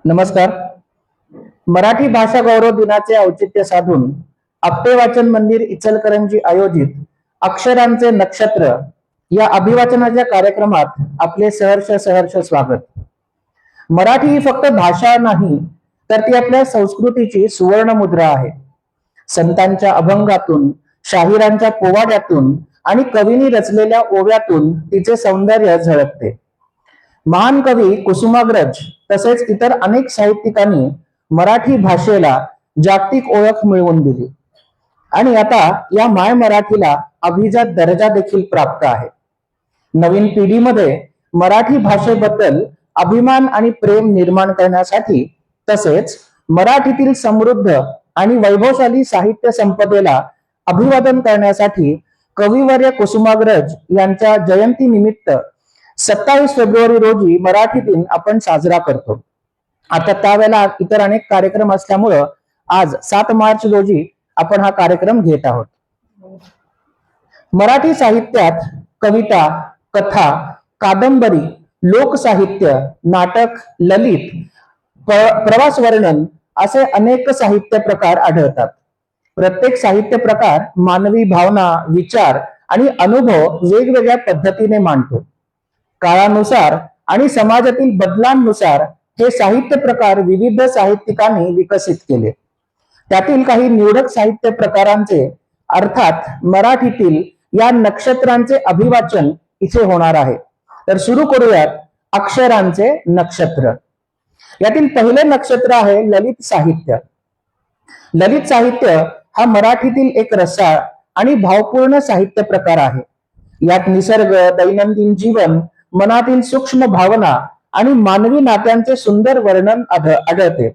नमस्कार. मराठी भाषा गौरव दिनाचे औचित्य साधून आपटे वाचन मंदिर इचलकरंजी आयोजित अक्षरांचे नक्षत्र या अभिवाचनाच्या कार्यक्रमात आपले सहर्ष सहर्ष स्वागत. मराठी ही फक्त भाषा नाही, तर ती आपल्या संस्कृतीची सुवर्ण मुद्रा आहे. संतांच्या अभंगातून, शाहिरांच्या पोवाड्यातून आणि कवींनी रचलेल्या ओव्यातून तिचे सौंदर्य झळकते. महान कवी कुसुमाग्रज तसेच इतर अनेक साहित्यिकांनी मराठी भाषेला जागतिक ओळख मिळवून दिली आणि आता या माय मराठीला अभिजात दर्जा देखील प्राप्त आहे. नवीन पिढीमध्ये मराठी भाषेबद्दल अभिमान आणि प्रेम निर्माण करण्यासाठी तसेच मराठीतील समृद्ध आणि वैभवशाली साहित्य संपदेला अभिवादन करण्यासाठी कविवर्य कुसुमाग्रज यांच्या जयंती निमित्त 27 फेब्रुवारी रोजी मराठी दिन आपण साजरा करतो. आता त्यावेळेला इतर अनेक कार्यक्रम असल्यामुळं आज 7 मार्च रोजी आपण हा कार्यक्रम घेत आहोत. मराठी साहित्यात कविता, कथा, कादंबरी, लोकसाहित्य, नाटक, ललित, प्रवास वर्णन असे अनेक साहित्य प्रकार आढळतात. प्रत्येक साहित्य प्रकार मानवी भावना, विचार आणि अनुभव वेगवेगळ्या पद्धतीने मांडतो. काळानुसार आणि समाजातील बदलांनुसार हे साहित्य प्रकार विविध साहित्यिकांनी विकसित केले. त्यातील काही निवडक साहित्य प्रकारांचे अर्थात मराठीतील या नक्षत्रांचे अभिवाचन इथे होणार आहे. तर सुरू करूयात अक्षरांचे नक्षत्र. यातील पहिले नक्षत्र आहे ललित साहित्य. ललित साहित्य हा मराठीतील एक रसाळ आणि भावपूर्ण साहित्य प्रकार आहे. यात निसर्ग, दैनंदिन जीवन, मनातील सूक्ष्म भावना आणि मानवी नात्यांचे सुंदर वर्णन आढळते.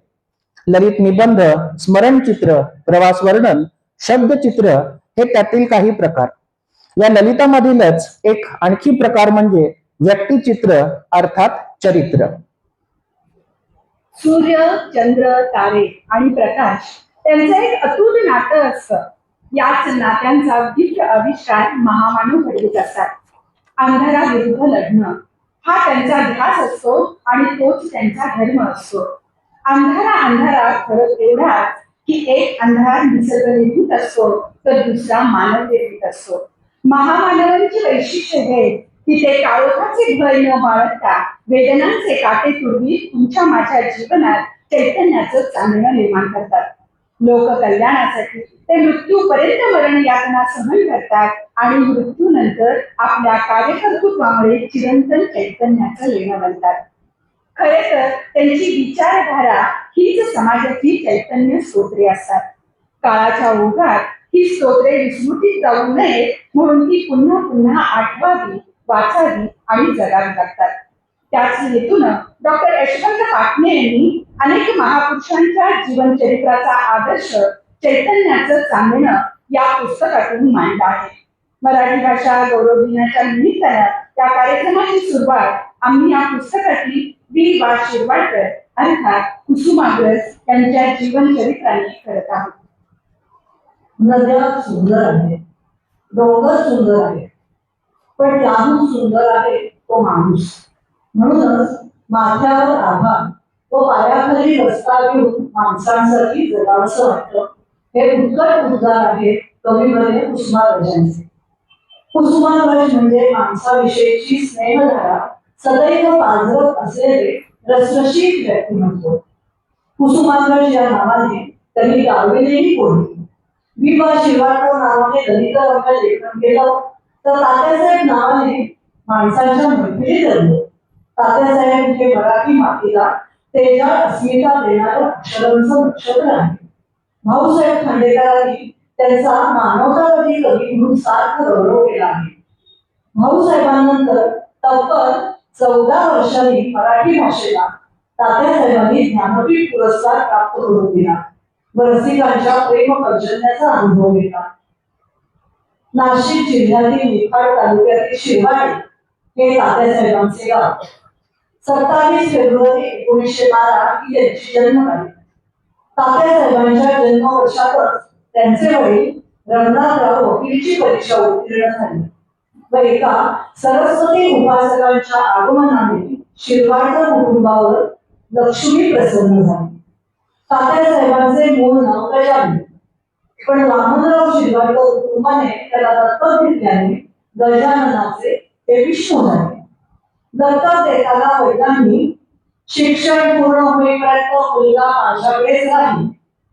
ललित निबंध, स्मरणचित्र, प्रवास वर्णन, शब्दचित्र हे त्यातील काही प्रकार. या ललितामधीलच एक आणखी प्रकार म्हणजे व्यक्तिचित्र अर्थात चरित्र. सूर्य, चंद्र, तारे आणि प्रकाश त्यांचं एक अतूट नातं असतं. याच नात्यांचा दिव्य आविष्कार महामानव घडवीत असतात. अंधाराविरुद्ध लढणं हा त्यांचा ध्यास असतो आणि तोच त्यांचा धर्म असतो. अंधारात फरक एवढाच की एक अंधार निसर्गनिर्मित असतो तर दुसरा मानवनिर्मित असतो. महामानवांची वैशिष्ट्य हे की ते काळोखाचे भय न बाळगता वेदनांचे काटे तुडवीत तुमच्या माझ्या जीवनात चैतन्याचं चांदणं निर्माण करतात. लोककल्याणासाठी ते मृत्यूपर्यंत मरण यातना सहन करतात आणि मृत्यूनंतर आपल्या कार्यकर्तृत्वामुळे चिरंतन चैतन्याचं लेणं बनतात. खरे तर त्यांची विचारधारा हीच समाजाची चैतन्य स्तोत्रे असतात. काळाच्या ओघात ही स्तोत्रे विस्मृतीत जाऊ नये म्हणून ती पुन्हा पुन्हा आठवावी, वाचावी आणि जगावी लागतात. त्याच हेतूनं डॉक्टर यशवंत पाटणे यांनी अनेक महापुरुषांच्या जीवनचरित्राचा आदर्श चैतन्याचं चांदणं या पुस्तकातून मांडला आहे. मराठी भाषा गौरव दिनाच्या निमित्तानं या कार्यक्रमाची सुरुवात आम्ही या पुस्तकातील वि. वा. शिरवाडकर अर्थात कुसुमाग्रज यांच्या जीवनचरित्राने करत आहोत. नद्या सुंदर आहेत, डोंगर सुंदर आहे, पण त्याहून सुंदर आहे तो माणूस. म्हणूनच माथ्यावर आभार व पायाखाली रस्ता घेऊन माणसांसाठी जगावंसं वाटतं. हे उत्कट उद्गार आहेत कविवर्य कुसुमाग्रजांचे. कुसुमाग्रज म्हणजे माणसाविषयीची स्नेहधारा सदैव पाजरत असलेले रसरशीत व्यक्तिमत्व. कुसुमाग्रज या नावाने त्यांनी गाविलेही कोणी. वि. वा. शिरवाडकर नावाने ललित रंग लेखन केलं तर तात्यासाहेब नावाने माणसांच्या मैत्रीत जगले. तात्यासाहेब हे मराठी मातीला तेजाळ अस्मिता देणारं अक्षरांचं नक्षत्र आहे. भाऊसाहेब खांडेकरांनी त्यांचा मानवतावादी कवी म्हणून सार्थ गौरव केला आहे. भाऊसाहेबांनंतर तब्बल 14 वर्षांनी मराठी भाषेला तात्यासाहेबांनी ज्ञानपीठ पुरस्कार प्राप्त करून दिला व रसिकांच्या प्रेम पर्जन्याचा अनुभव घेतला. नाशिक जिल्ह्यातील निफाड तालुक्यातील शिरवाडी हे तात्यासाहेबांचे गाव. 27 फेब्रुवारी 1912 ही त्यांची जन्मतारीख. तात्यासाहेबांच्या जन्मवर्षातच त्यांचे वडील रंगनाथराव वकिलीची परीक्षा उत्तीर्ण झाली व एका सरस्वती उपासकांच्या आगमनाने शिरवाडकर कुटुंबावर लक्ष्मी प्रसन्न झाली. तात्यासाहेबांचे मूळ नाव गजानन, पण वामनराव शिरवाडकर कुटुंबाने त्याला दत्तक घेतल्याने गजाननाचे ते विष्णू झाले. दत्तक देताना वडिलांनी शिक्षण पूर्ण होईपर्यंत मुलगा माझ्याकडेच राहील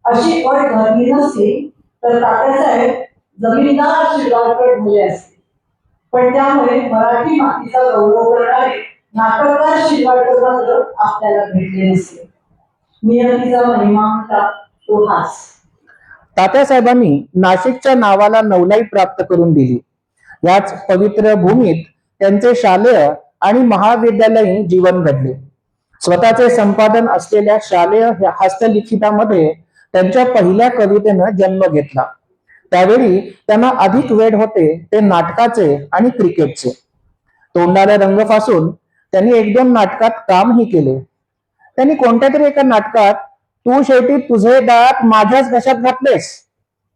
अशी अट घातली नसती तर तात्यासाहेब जमीनदार शिरवाडकर झाले असते. पण त्यामुळे मराठी मातीचा गौरव करणारे नाटककार शिरवाडकर मात्र आपल्याला भेटले नसते. नियतीचा महिमा म्हणतात तो हाच. तात्यासाहेबांनी नाशिकच्या नावाला नवलाई प्राप्त करून दिली. याच पवित्र भूमीत त्यांचे शालेय आणि महाविद्यालयीन जीवन घडले. स्वतःचे संपादन असलेल्या शालेय हस्तलिखितामध्ये त्यांच्या पहिल्या कवितेनं जन्म घेतला. त्यावेळी त्यांना अधिक वेड होते ते नाटकाचे आणि क्रिकेटचे. तोंडाला रंग फासून त्यांनी 1-2 नाटकात कामही केले. त्यांनी कोणत्या तरी एका नाटकात तू शेवटी तुझे दात माझ्याच घशात घातलेस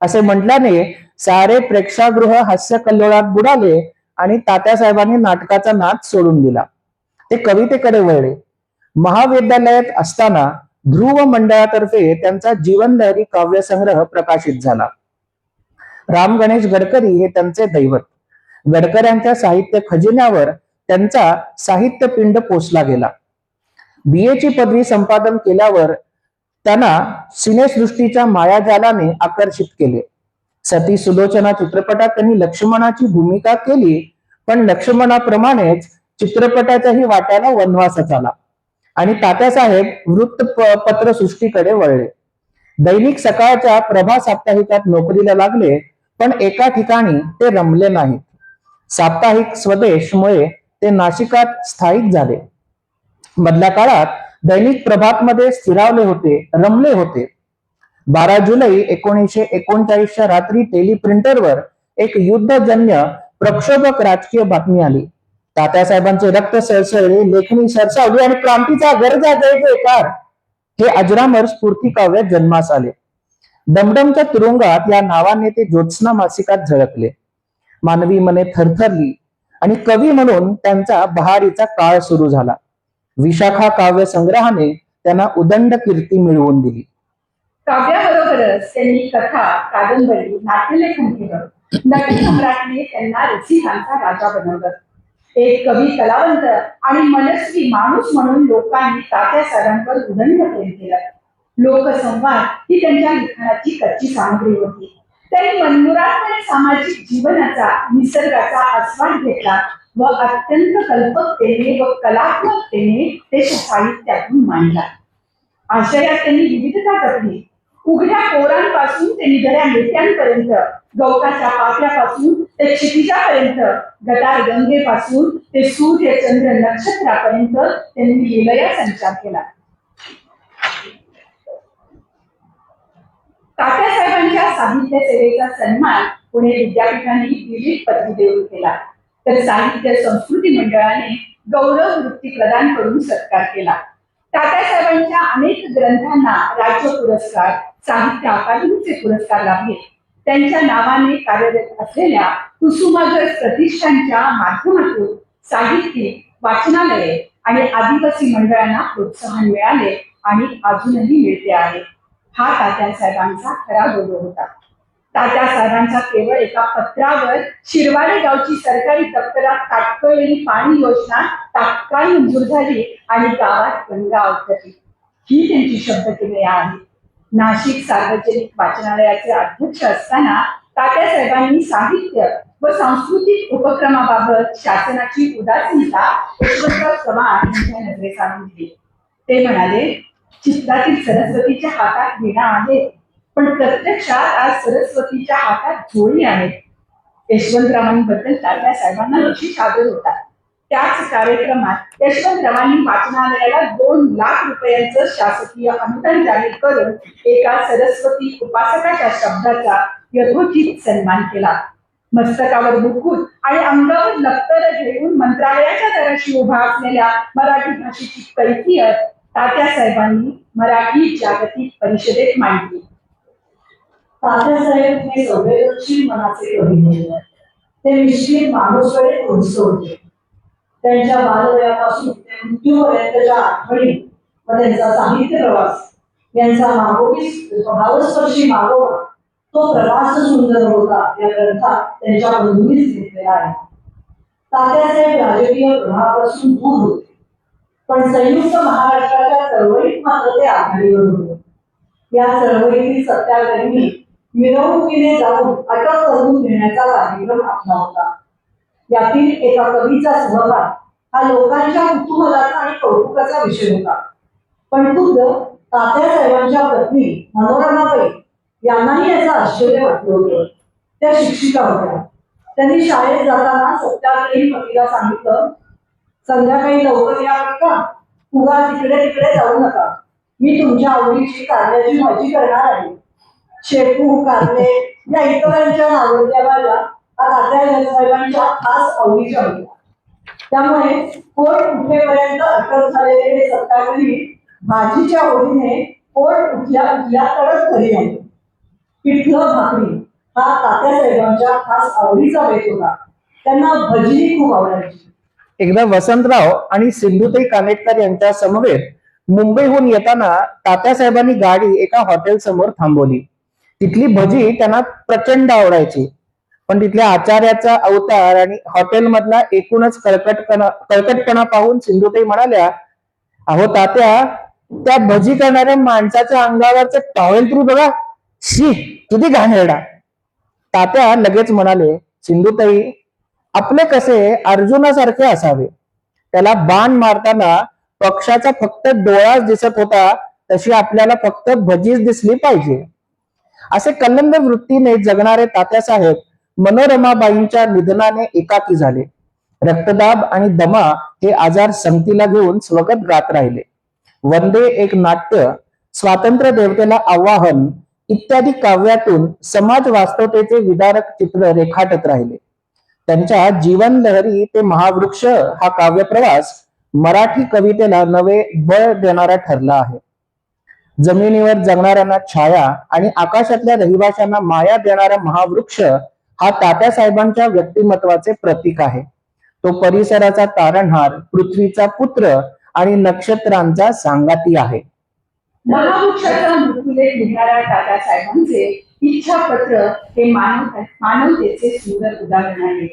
असे म्हटल्याने सारे प्रेक्षागृह हास्य कल्लोळात बुडाले आणि तात्यासाहेबांनी नाटकाचा नाद सोडून दिला. ते कवितेकडे वळले. महाविद्यालयात असताना ध्रुव मंडळातर्फे त्यांचा जीवनलहरी काव्यसंग्रह प्रकाशित झाला. राम गणेश गडकरी हे त्यांचे दैवत. गडकऱ्यांच्या साहित्य खजिन्यावर त्यांचा साहित्य पिंड पोचला गेला. BA ची पदवी संपादन केल्यावर त्यांना सिनेसृष्टीच्या मायाजालाने आकर्षित केले. सती सुलोचना चित्रपटात त्यांनी लक्ष्मणाची भूमिका केली, पण लक्ष्मणाप्रमाणेच चित्रपटाच्याही वाट्याला वनवासच आला आणि तात्यासाहेब वृत्तपत्रसृष्टीकडे वळले. दैनिक सकाळच्या प्रभा साप्ताहिकात नोकरीला लागले, पण एका ठिकाणी ते रमले नाहीत. साप्ताहिक स्वदेशमुळे ते नाशिकात स्थायिक झाले. मधल्या काळात दैनिक प्रभातमध्ये स्थिरावले होते, रमले होते. 12 जुलै 1939च्या रात्री टेलिप्रिंटरवर एक युद्धजन्य प्रक्षोभक राजकीय बातमी आली. तात्यासाहेबांचे रक्त सळसळले, लेखणी सरसावली आणि क्रांतीचा गरजा जय जयकार हे अजरामर स्फूर्तिकाव्य जन्मास आले. डमडमच्या तुरुंगात या नावाने ते ज्योत्स्ना मासिकात झळकले. मानवी मने थरथरली आणि कवी म्हणून त्यांचा बहारीचा काळ सुरू झाला. विशाखा काव्य संग्रहाने त्यांना उदंड कीर्ती मिळवून दिली. काव्याबरोबरच त्यांनी कथा, कादंबरी, नाट्यलेखन केलं. नटी सम्राटने त्यांना रसिकांचा राजा बनवलं. एक कवी, कलावंत आणि मनस्वी माणूस म्हणून लोकांनी तात्यासाहेबांवर उदंड प्रेम केलं. लोकसंवाद ही त्यांच्या लिखाणाची कच्ची सामग्री होती. त्यांनी मनमुरादपणे सामाजिक जीवनाचा, निसर्गाचा आस्वाद घेतला व अत्यंत कल्पकतेने व कलात्मकतेने ते साहित्यातून मांडला. आशयात त्यांनी विविधता जपली. उघड्या कोरांपासून ते निधड्या नेत्यांपर्यंत, गवताच्या पात्यापासून ते क्षितिजापर्यंत, गटार गंगेपासून ते सूर्य चंद्र नक्षत्रापर्यंत त्यांनी लीलया संचार केला. तात्यासाहेबांच्या साहित्य सेवेचा सन्मान पुणे विद्यापीठाने विविध पदवी देऊन केला, तर साहित्य संस्कृती मंडळाने गौरव वृत्ती प्रदान करून सत्कार केला. तात्यासाहेबांच्या अनेक ग्रंथांना राज्य पुरस्कार, साहित्य अकादमीचे पुरस्कार लाभले. त्यांच्या नावाने कार्यरत असलेल्या कुसुमाग्रज प्रतिष्ठानच्या माध्यमातून साहित्यिक, वाचनालये आणि आदिवासी मंडळांना प्रोत्साहन मिळाले आणि अजूनही मिळते आहे. हा तात्यासाहेबांचा खरा गौरव होता. तात्यासाहेबांच्या केवळ एका पत्रावर शिरवाडे गावची सरकारी दप्तरात तात्काळ पाणी योजना तात्काळ मंजूर झाली आणि गावात गंगा अवतरली, ही त्यांची शब्दक्रिया आहे. नाशिक सार्वजनिक वाचनालयाचे अध्यक्ष असताना तात्यासाहेबांनी साहित्य व सांस्कृतिक उपक्रमाबाबत शासनाची उदासीनता यशवंतराव चव्हाण यांच्या नजरेस आणून दिली. ते म्हणाले, चित्रातील सरस्वतीच्या हातात वीणा आहे, पण प्रत्यक्षात आज सरस्वतीच्या हातात झोळी आहे. यशवंतरावांबद्दल तात्यासाहेबांना विशेष आदर होता. त्याच कार्यक्रमात यशवंतरावांनी वाचनालयाला 2 लाख रुपयांचं शासकीय अनुदान जाहीर करून एका सरस्वती उपासकाच्या शब्दाचा यथोचित सन्मान केला. मस्तकावर मुकुट आणि अंगावर लक्तर घेऊन मंत्रालयाच्या दाराशी उभा असलेल्या मराठी भाषेची कैफियत तात्यासाहेबांनी मराठी जागतिक परिषदेत मांडली. तात्यासाहेब हे संवेदनशील मनाचे कवी होते. ते मिश्किल माणूसकडे पोहोचत होते. त्यांच्या बालवयापासून ते मृत्यूपर्यंतच्या आठवणी व त्यांचा साहित्य प्रवास यांचा भावस्पर्शी मागोवा तो प्रवास सुंदर होता या ग्रंथात त्यांच्या बंधूंनीच घेतलेला आहे. तात्यासाहेब राजकीय प्रभावापासून दूर होते, पण संयुक्त महाराष्ट्राच्या चळवळीत मात्र ते आघाडीवर होते. या चळवळीतील सत्याग्रही मिरवणुकीने जाऊन अटक करून घेण्याचा कार्यक्रम आखला होता. यातील एका कवीचा सहभाग हा लोकांच्या कुतूहलाचा आणि कौतुकाचा विषय होता. पण खुद्द तात्यासाहेबांच्या पत्नी मनोरमाबाई यांनाही याचं आश्चर्य वाटलं होतं. त्या शिक्षिका होत्या. त्यांनी शाळेत जाताना सत्याग्रही पतीला सांगितलं, संध्याकाळी लवकर या बरं का, उगा तिकडे तिकडे जाऊ नका, मी तुमच्या आवडीची कारल्याची भाजी करणार आहे. शेपू कारले या इतरांच्या आवडत्या भाज्या तात्यासाहेबांच्या खास आवडीच्या होत्या. त्यामुळे पोट उठेपर्यंत अटक झालेले हे सत्याग्रही भाजीच्या ओढीने पोट उठल्या उठल्या तरच घरी आले. पिठलं भाकरी हा तात्यासाहेबांच्या खास आवडीचा बेत होता. त्यांना भजी खूप आवडायची. एकदा वसंतराव आणि सिंधुताई कानेटकर यांच्या समवेत मुंबईहून येताना तात्यासाहेबांनी गाडी एका हॉटेल समोर थांबवली. तिथली भजी त्यांना प्रचंड आवडायची, पण तिथल्या आचार्याचा अवतार आणि हॉटेल मधला एकूणच कळकटपणा पाहून सिंधुताई म्हणाल्या, अहो तात्या, त्या भजी करणाऱ्या माणसाच्या अंगावरचं टॉवेल तरी बघा, शी किती घाणेरडा. तात्या लगेच म्हणाले, सिंधुताई, आपले कसे अर्जुनासारखे असावे. त्याला बाण मारताना पक्षाचा फक्त डोळाच दिसत होता, तशी आपल्याला फक्त भजीच दिसली पाहिजे. असे कलंद वृत्तीने जगणारे तात्यासाहेब मनोरमाबाईंच्या निधनाने एकाकी झाले. रक्तदाब आणि दमा हे आजार संगतीला घेऊन स्वगत गात राहिले. वंदे एक नाट्य, स्वातंत्र्य देवतेला आवाहन इत्यादी काव्यातून समाज वास्तवतेचे विदारक चित्र रेखाटत राहिले. त्यांच्या जीवन लहरी ते महावृक्ष हा काव्यप्रवास मराठी कवितेला नवे बळ देणारा ठरला आहे. जमिनीवर जगणाऱ्यांना छाया आणि आकाशातल्या रहिवाशांना माया देणारा महावृक्ष हा तात्यासाहेबांच्या व्यक्तिमत्वाचे प्रतीक आहे. तो परिसराचा तारणहार, पृथ्वीचा पुत्र आणि नक्षत्रांचा सांगाती आहे. महावृक्षाचा मृत्यूलेख लिहिणाऱ्या तात्यासाहेबांचे इच्छापत्र हे मानवतेचे सुंदर उदाहरण आहे.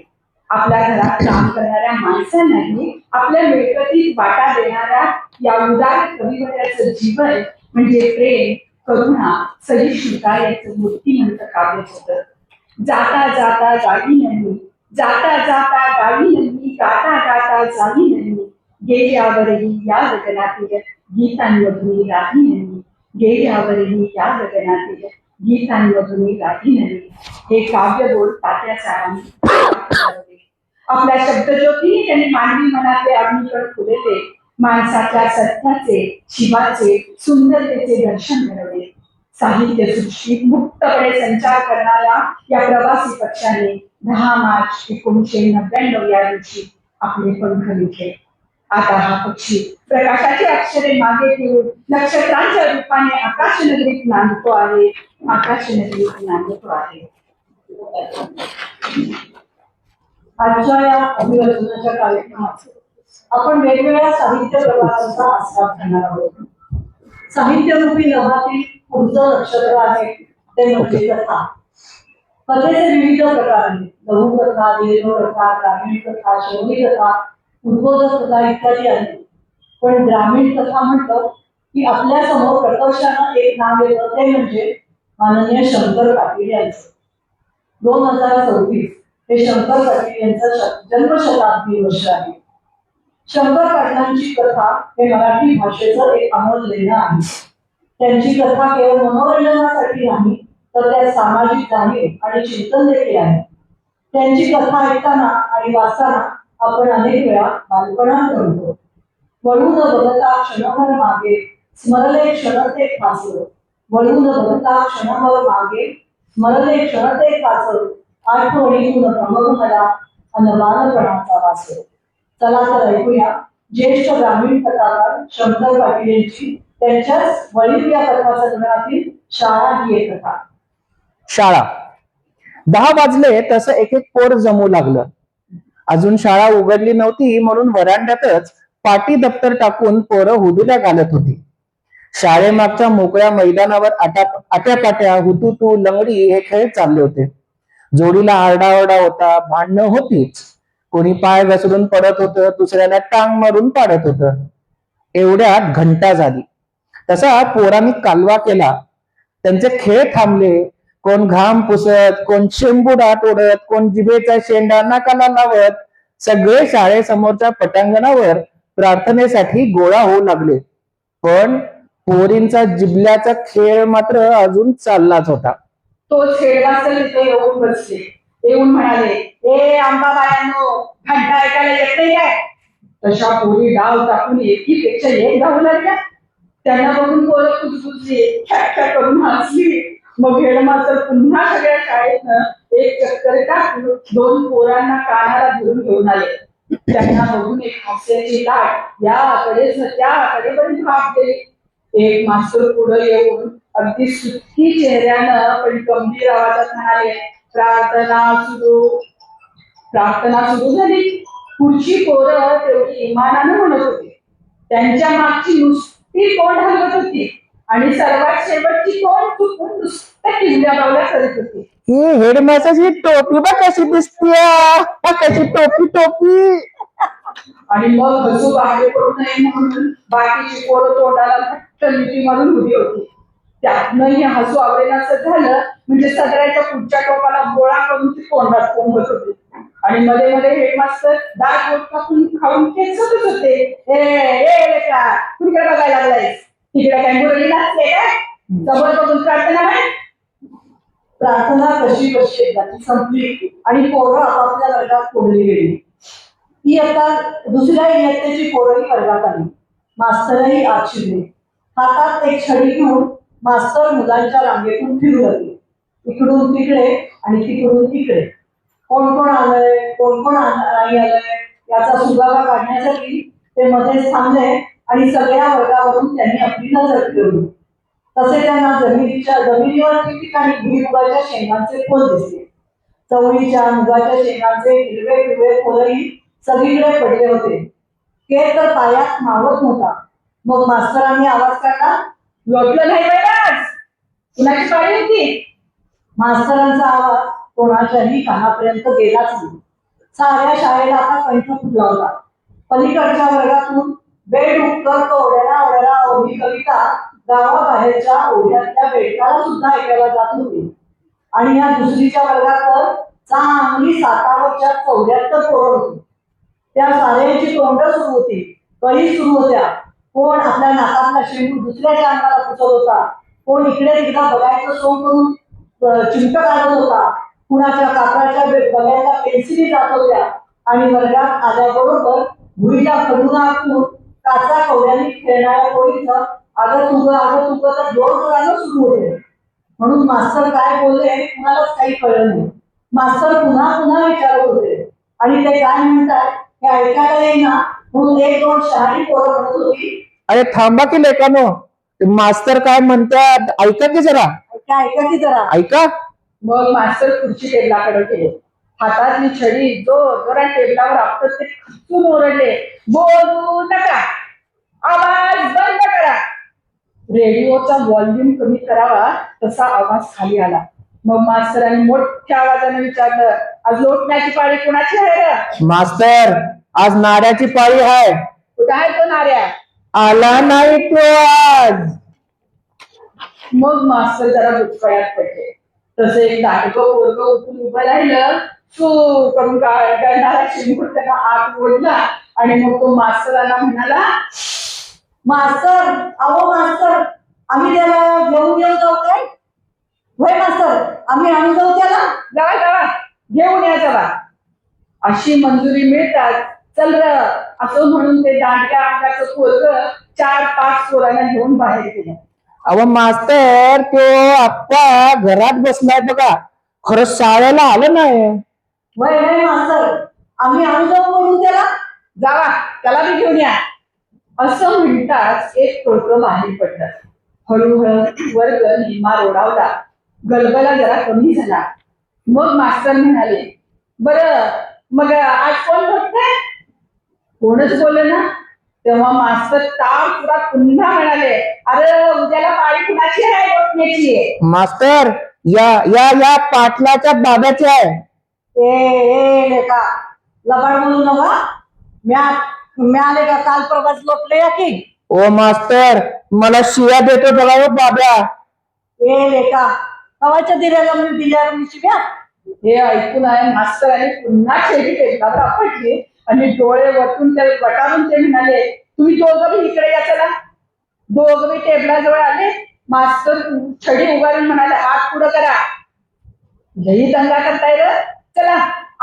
आपल्या घरात काम करणाऱ्या माणसांनाही आपल्या मिळकतीत वाटा देणाऱ्या या उदार कविवर्याचं जीवन म्हणजे प्रेम, करुणा, सहिष्णुता याचं मूर्तिमंत काव्य होतं. जाता जाता गावी नाही, जाता जाता गावी नाही, गाता गाता जावी नाही, गेल्यावरही या गगनातील गीतांमधून राही नाही, गेल्यावरही या गगनातील गीतांमधून राही नाही. हे काव्य बोल तात्यासाहेबांनी आपल्या शब्दज्योतीने त्यांनी मानवी मनातले अग्निकण फुलवले. माणसाच्या सत्याचे, शिवाचे, सुंदरतेचे दर्शन घडवले. साहित्य सृष्टीत मुक्तपणे संचार करणाऱ्या या प्रवासी पक्षाने 10 मार्च 1999 या दिवशी आपले पंख विकले. आता हा पक्षी प्रकाशाची अक्षरे मागे ठेवून नक्षत्रांच्या रूपाने आकाशनगरीत नांदतो आहे, आकाशनगरीत नांदतो आहे. आजच्या या अभिवाचनाच्या कार्यक्रमात आपण वेगवेगळ्या साहित्य प्रकारांचा आस्वाद घेणार आहोत. साहित्यरूपी नभातील पुढचं नक्षत्र आहे ते म्हणजे कथा. कथेचे विविध प्रकार आहेत. लघुकथा, दीर्घकथा, ग्रामीण कथा, शैली कथा, उद्बोधक कथा इत्यादी आहेत. पण ग्रामीण कथा म्हटलं की आपल्या समोर प्रकर्षानं एक नाव येतं, ते म्हणजे माननीय शंकर पाटील यांचं. 2024 हे शंकर पाटील यांचं जन्मशताब्दी वर्ष आहे. शंकर पाटलांची कथा हे मराठी भाषेचं एक अमोल लेणं आहे. त्यांची कथा केवळ मनोरंजनासाठी नाही, तर त्यात सामाजिक जाणीव आणि चिंतन देखील आहे. त्यांची कथा ऐकताना आणि वाचताना आपण अनेक वेळा बालपणात रमतो. वळून बघता क्षणभर मागे, स्मरले क्षण ते खासं. वळून बघता क्षणभर मागे, स्मरले क्षण ते खासं. आठवणीतून रमवून मला अन बालपणाचा वास. चला तर ऐकूया ज्येष्ठ ग्रामीण कथाकार शंकर पाटील यांची त्यांच्याच वळीव या कथा संग्रहातील शाळा ही एक कथा. शाळा. 10 वाजले तसं एक एक पोर जमू लागलं. अजून शाळा उघडली नव्हती म्हणून वरांड्यातच पाटी दप्तर टाकून पोरं हुदुल्या घालत होती. शाळेमागच्या मोकळ्या मैदानावर आट्यापाट्या, हुतुतू, लंगडी हे खेळ चालले होते. जोडीला आरडाओरडा होता, भांडणं होतीच. कोणी पाय घसरून पडत होतं, दुसऱ्याला टांग मारून पाडत होतं. एवढ्यात घंटा झाली. तसा पोरांनी कालवा केला. त्यांचे खेळ थांबले. कोण घाम पुसत, कोण शेंबुडात ओढत, कोण जिभेचा शेंडा नाकाला लावत, सगळे शाळेसमोरच्या पटांगणावर प्रार्थनेसाठी गोळा होऊ लागले. पण पोरींचा जिबल्याचा खेळ मात्र अजून चाललाच होता. तोच हेडमास्टर तिथे येऊन बसले. येऊन म्हणाले, ए आंबाबायांनो, घंटा ऐकायला येत नाही काय? तशा पोरी डाव टाकून एकीपेक्षा एक धावू लागल्या. त्यांना बघून पोरं कुजबुजली, खॅट करून हसली. मग हेडमास्टर पुन्हा सगळ्या शाळेतनं एक चक्कर टाकून 2 पोरांना कानाला धरून घेऊन आले. त्यांना बघून एक हास्याची लाट याकडे त्याकडे पण भाग गेली. एक मास्तर पुढे येऊन अगदी सुखी चेहऱ्यानं पण गंभीर आवाजात म्हणाले, प्रार्थना सुरू झाली. पुढची पोरं तेवढी इमानानं म्हणत होती. त्यांच्या मागची नुसती तोंड हलवत होती आणि सर्वात शेवटची तोंड चुकून नुसत्या किल्ल्या बावल्या करत होती. ही हेडमास्टरची टोपी बघ कशी दिसतीये, कशी टोपी. आणि मग हसू बाहेर पडू नये म्हणून बाकीची पोरं तोंडाला घट्ट मिठी मारून उभी होती. त्यातनं हे हसू आवडेनाचं झालं म्हणजे सगळ्याच्या पुढच्या टोकाला गोळा करून ती तोंडात कोंबत होती. आणि मध्ये मध्ये हेडमास्टर दात बोट कापून खाऊन खेचतच होते. ए लेका, कुणीकडे बघायला लागलायस? तिकडे काय मुरली नसते काय? समोर बघून प्रार्थना नाही. प्रार्थना कशी कशी एकदाची संपली आणि पोरं आपापल्या वर्गात कोंडली गेली. इयत्ता दुसऱ्या इयत्तेची पोरंही वर्गात आली. मास्तरही आत शिरले. हातात एक छडी घेऊन मास्तर मुलांच्या रांगेतून फिरू लागले. इकडून तिकडे आणि तिकडून तिकडे. कोण कोण आलंय, कोण कोण नाही आलंय याचा सुगावा काढण्यासाठी ते मध्येच थांबले आणि सगळ्या वर्गावरून त्यांनी आपली नजर फिरवली. तसे त्यांना जमिनीवर ठिकठिकाणी भुईमुगाच्या शेंगांचे खोल दिसले. चवळीच्या, मुगाच्या शेंगांचे हिरवे पिवळे खोलही सगळीकडे पडले होते. केर तर पायात मावत नव्हता. मग मास्तरांनी आवाज काढला, लोटलं नाही बरं, कुणाची पाळी होती? मास्तरांचा आवाज कोणाच्याही कानापर्यंत गेलाच नाही. साऱ्या शाळेला आता कंठ फुटला होता. पलीकडच्या वर्गातून बेडुक्कर ओढ्याला ही कविता गावाबाहेरच्या ओढ्यातल्या बेडकाला सुद्धा ऐकायला जात होती. आणि या दुसरीच्या वर्गात तर चांगली 7वीच्या 74 पोरं होती. त्या साऱ्यांची तोंड सुरू होती, कळी सुरू होत्या. कोण आपल्या नाकातला शेंबू दुसऱ्याच्या अंगाला पुसत होता, कोण इकडे तिकडे बघायचं सोंग करून चिमट काढत होता, कुणाच्या कापडाच्या बघायला पेन्सिली जात होत्या. आणि वर्गात आल्याबरोबर भुईला खडून आखून काचा कवड्यांनी खेळणाऱ्या पोरीचं अगं तुग तर जोर सुरू होते. म्हणून मास्तर काय बोलले कुणालाच काही कळलं नाही. मास्तर पुन्हा पुन्हा विचारत होते आणि ते काय म्हणतात हे ऐकायला येईना म्हणून 1-2 शहाणी पोरं म्हणत होती, अरे थांबा की लेकानो, मास्तर काय म्हणतात ऐका की जरा. ऐका की जरा. ऐका. मग मास्तर खुर्ची टेबलाकडे गेले. हातातली छडी जोरात टेबलावर आपटत ते खचून ओरडले, बोलू नका, आवाज बंद करा. रेडिओचा व्हॉल्यूम कमी करावा तसा आवाज खाली आला. मग मास्तरांनी मोठ्या आवाजाने विचारलं, आज लोटण्याची पाळी कोणाची आहे? मास्तर, आज नाऱ्याची पाळी आहे. कुठं आहे तो नाऱ्या? आला नाही तो आज. मग मास्तर जरा बुचकळ्यात पडले. तसे एक दाटकं पोरगं उठून उभं राहिलं. सू करून गळणारा शेंबूड त्यांना आत ओढला आणि मग तो मास्तरांना म्हणाला, मास्तर, अहो मास्तर, आम्ही त्याला घेऊन जाऊ काय? होय मास्तर, आम्ही आणून जाऊ त्याला. जावा घेऊन या जावा. अशी मंजुरी मिळतात चल र असं म्हणून ते दांडक्या अंगाचं पोरगं 4-5 पोरांना घेऊन बाहेर गेलं. अहो मास्तर, तो आप्पा घरात बसलाय बघा, खरं शाळेला आलं नाही. वय मास्तर, आम्ही आणून जाऊ म्हणून त्याला. जावा त्याला बी घेऊन या. असं म्हणताच एक टोळकं बाहेर पडलं. हळूहळू वर्ग निम्मा रोडावला. गलबला जरा कमी झाला. मग मास्तर म्हणाले, बरं मग आज कोण बोलतंय? कोणच बोललं ना. तेव्हा मास्तर तापपुरात पुन्हा म्हणाले, अरे उद्याला पाळी कुणाची आहे? गोठण्याची आहे. मास्तर या या या पाटलाच्या बाब्याचे आहे. ए लेका लबाड म्हणू नका. म्या म्याले का काल प्रवास लोटले या की. ओ मास्तर मला शिव्या देतो बघा हो बाब्या. ए लेका कवाच्या दिल्याला मी दिल्यावर मी शिव्या. हे ऐकून आहे मास्तरांनी पुन्हा छेडी टेबलावर आपटली आणि डोळे वटून ते वटारून ते म्हणाले, तुम्ही दोघं बी इकडे या चला. दोघं बी टेबलाजवळ आले. मास्तर छडी उभारून म्हणाले, हात पुढं करा. लई दंगा करताय र. चला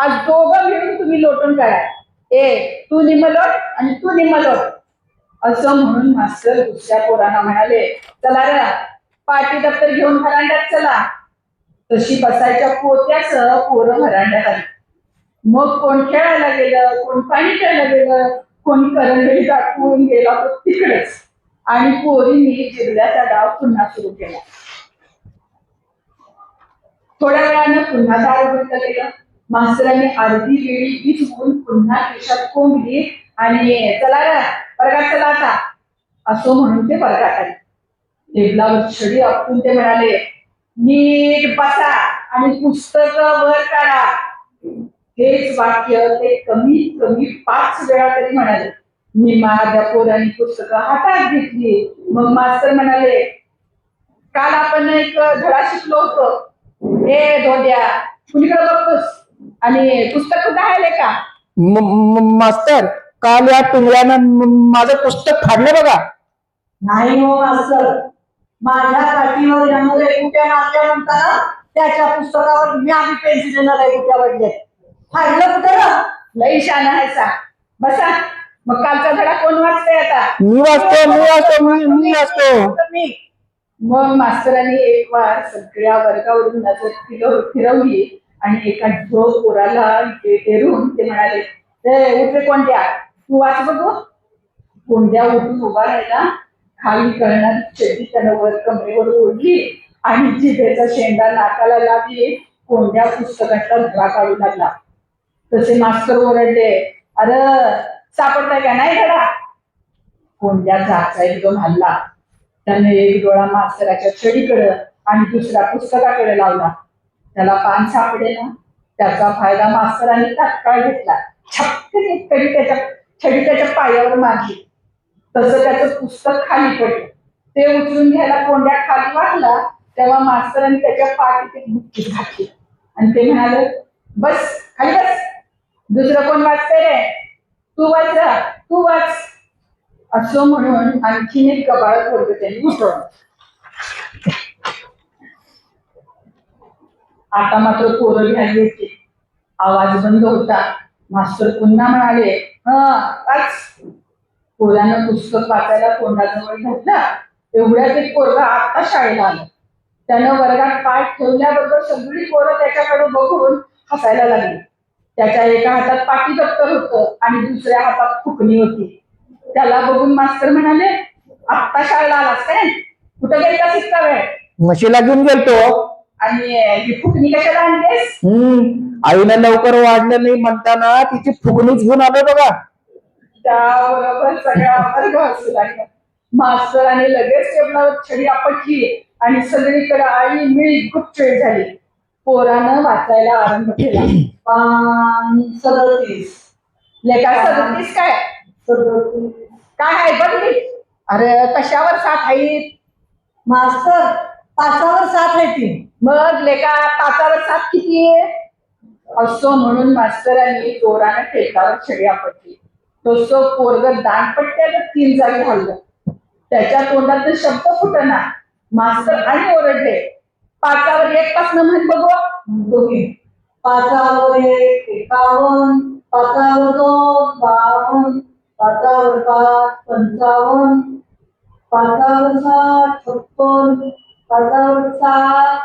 आज दोघं मिळून तुम्ही लोटून काढा. तू निम्म लोट आणि तू निम्म लोट. असं म्हणून मास्तर दुसऱ्या पोरांना म्हणाले, चला र पाटी दप्तर घेऊन व्हरांड्यात चला. तशी बसायच्या पोत्यासह पोरं व्हरांड्यात आली. मग कोण खेळायला गेलं, कोण पाणी खेळायला गेलं, कोणी करंगडी दाखवून गेला तो तिकडेच. आणि पोरींनी जिरल्याचा डाव पुन्हा सुरू केला. थोड्या वेळानं पुन्हा दार उघडलं गेलं. मास्तरांनी अर्धी वेळी भिजवून पुन्हा खिशात कोंबली आणि चला रे वर्गात चला आता असं म्हणून ते वर्गात आले. टेबलावर छडी आपटून ते म्हणाले, नीट बसा आणि पुस्तक वर काढा. हेच वाक्य ते कमीत कमी 5 वेळा तरी म्हणाले. मी माझ्या पोरांनी पुस्तकं हातात घेतली. मग मास्तर म्हणाले, काल आपण एक धडा शिकलो होतो. धोंड्या कुणीकडे बघतोस आणि पुस्तक कुठं आहे का? मास्तर काल या टुंगळ्यानं माझं पुस्तक फाडलं बघा. नाही हो मास्तर, माझ्या पाठीवर यानं रेकुट्या मारल्यानंतर त्याच्या पुस्तकावर मी आम्ही पेन्सिलीनं रेकुट्या वाढले. फाडलं कुठं ना? लई शाना आहे सा. बसा. मग कालचा धडा कोण वाचतंय आता? मी वाचतो. मी मग मास्तरांनी एक वार सगळ्या वर्गावरून नजर फिरवली आणि एका झोप पोराला टेरून ते म्हणाले, उठे कोंड्या तू वाच बघू. कोंड्या उठून उभा राहिला. खाली कळणार शेती त्यानं वर कमरेवर ओढली आणि जिभेचा शेंडा नाकाला लागली. कोंड्या पुस्तकातला धडा काढू लागला. तसे मास्तर ओरडले, अरे सापडताय का नाही धडा? कोंड्या जागचा एकदम हल्ला. त्याने एक डोळा मास्तराच्या छडीकडे आणि दुसरा पुस्तकाकडे लावला. त्याला पान सापडेना. त्याचा फायदा मास्तरांनी तात्काळ घेतला. छपकन एक छडी त्याच्या पायावर मारली. तसं त्याचं पुस्तक खाली पडलं. ते उचलून घ्यायला कोंड्या खाली वाटला तेव्हा मास्तरांनी त्याच्या पाठीत एक बुक्की घातली आणि ते म्हणाले, बस खाली बस. दुसरं कोण वाचतंय रे? तू वाच, तू वाच. असं म्हणून आणखीन एक कपाळात वर्ग त्यांनी उठवलं. आता मात्र पोरं घ्यायला येते. आवाज बंद होता. मास्तर पुन्हा म्हणाले, वाच. पोरानं पुस्तक वाचायला तोंडाजवळ घेतला. एवढ्यात एक पोरगा आता शाळेला आलं. त्यानं वर्गात पाठ ठेवल्याबरोबर सगळी पोरं त्याच्याकडे बघून हसायला लागली. त्याच्या एका हातात पाटी दप्तर होतं आणि दुसऱ्या हातात फुकणी होती. त्याला बघून मास्तर म्हणाले, आत्ता शाळेला आलास काय? कुठं गेलता इतका वेळ? म्हशीला घेऊन गेलतो. आणि ही फुकणी कशाला आणलीस? आईनं लवकर वाढलं नाही म्हणताना तिची फुकणीच घेऊन आलो बघा. त्याबरोबर सगळ्या वर्ग हसू लागला. मास्तराने लगेच टेबलावर छडी आपटली आणि सगळीकडे आई मिळी गुपचूप झाली. पोरानं वाचायला आरंभ केला. पान 37. लेखा 37 काय? 37. काय आहे बघ. अरे कशावर 7 आहेत? मास्तर 5वर 7 आहे ती. मग लेखा 5वर 7 किती आहे? असं म्हणून मास्तरांनी जोराने टेबलावर छडी आपटली. तसं पोरग दानपट्ट्याला 3 जागी हल्लं. त्याच्या तोंडात शब्द फुटना. मास्तर आणि ओरडले, 5वर 1 पासून म्हण बघू. म्हणतो की 5वर 1 51, 5वर 2 52, 5वर 5 55, 5वर 6 56, 5वर 7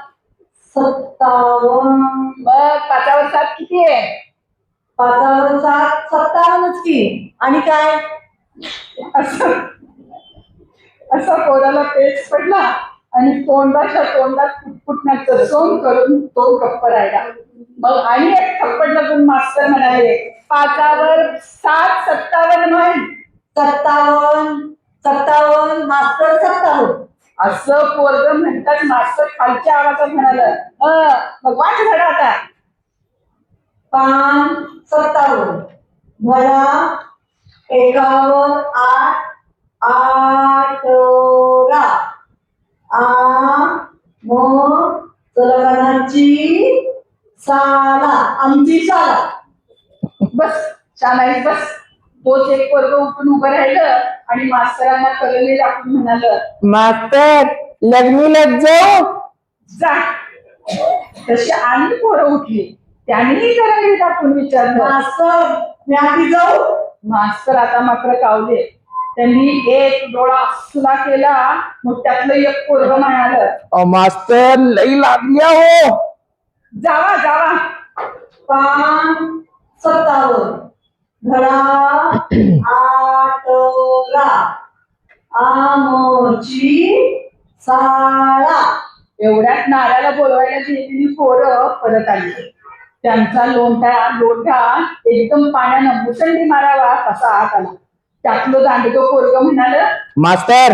57. मग 5वर 7 किती आहे? 5वर 7 57च की. आणि काय? असा पोराला पेच पडला आणि तोंडाच्या तोंडात फुटफुटण्याचं सोंग करून तो गप्प राहिला. मग आणि एक थप्पड लागून मास्तर म्हणाले, 5वर 7 57 म्हण. 57 57 मास्तर 57. असं पोरग म्हणतात मास्तर खालच्या आवाजात म्हणाल. मग वाच धडा आता. पान 57 धडा 51 8 18 मग चलगणाची साला आमची साला. बस शाळेत बस. तोच एक पोरग उठून उभं राहिलं आणि मास्तरांना कलमी दाखवून म्हणाल, मास्तर लग्नी लग जाऊ. जा. तशी आणि पोरं उठली. त्यांनीही कलमी दाखवून विचारलं. मास्तर मी आधी जाऊ. मास्तर आता मात्र कावले. त्यांनी एक डोळा सुला केला. मग त्यातलं एक पोरग म्हणाल, मास्तर लई लागल्या हो. जावा जावा. पान 57 धडा 18 आमची साळा. एवढ्यात नाऱ्याला बोलवायला गेलेली पोरं परत आली. त्यांचा लोंढा एकदम पाण्यानं मुसंडी मारावा असा आत आला. त्यातलं दांडगं पोरग म्हणाल, मास्तर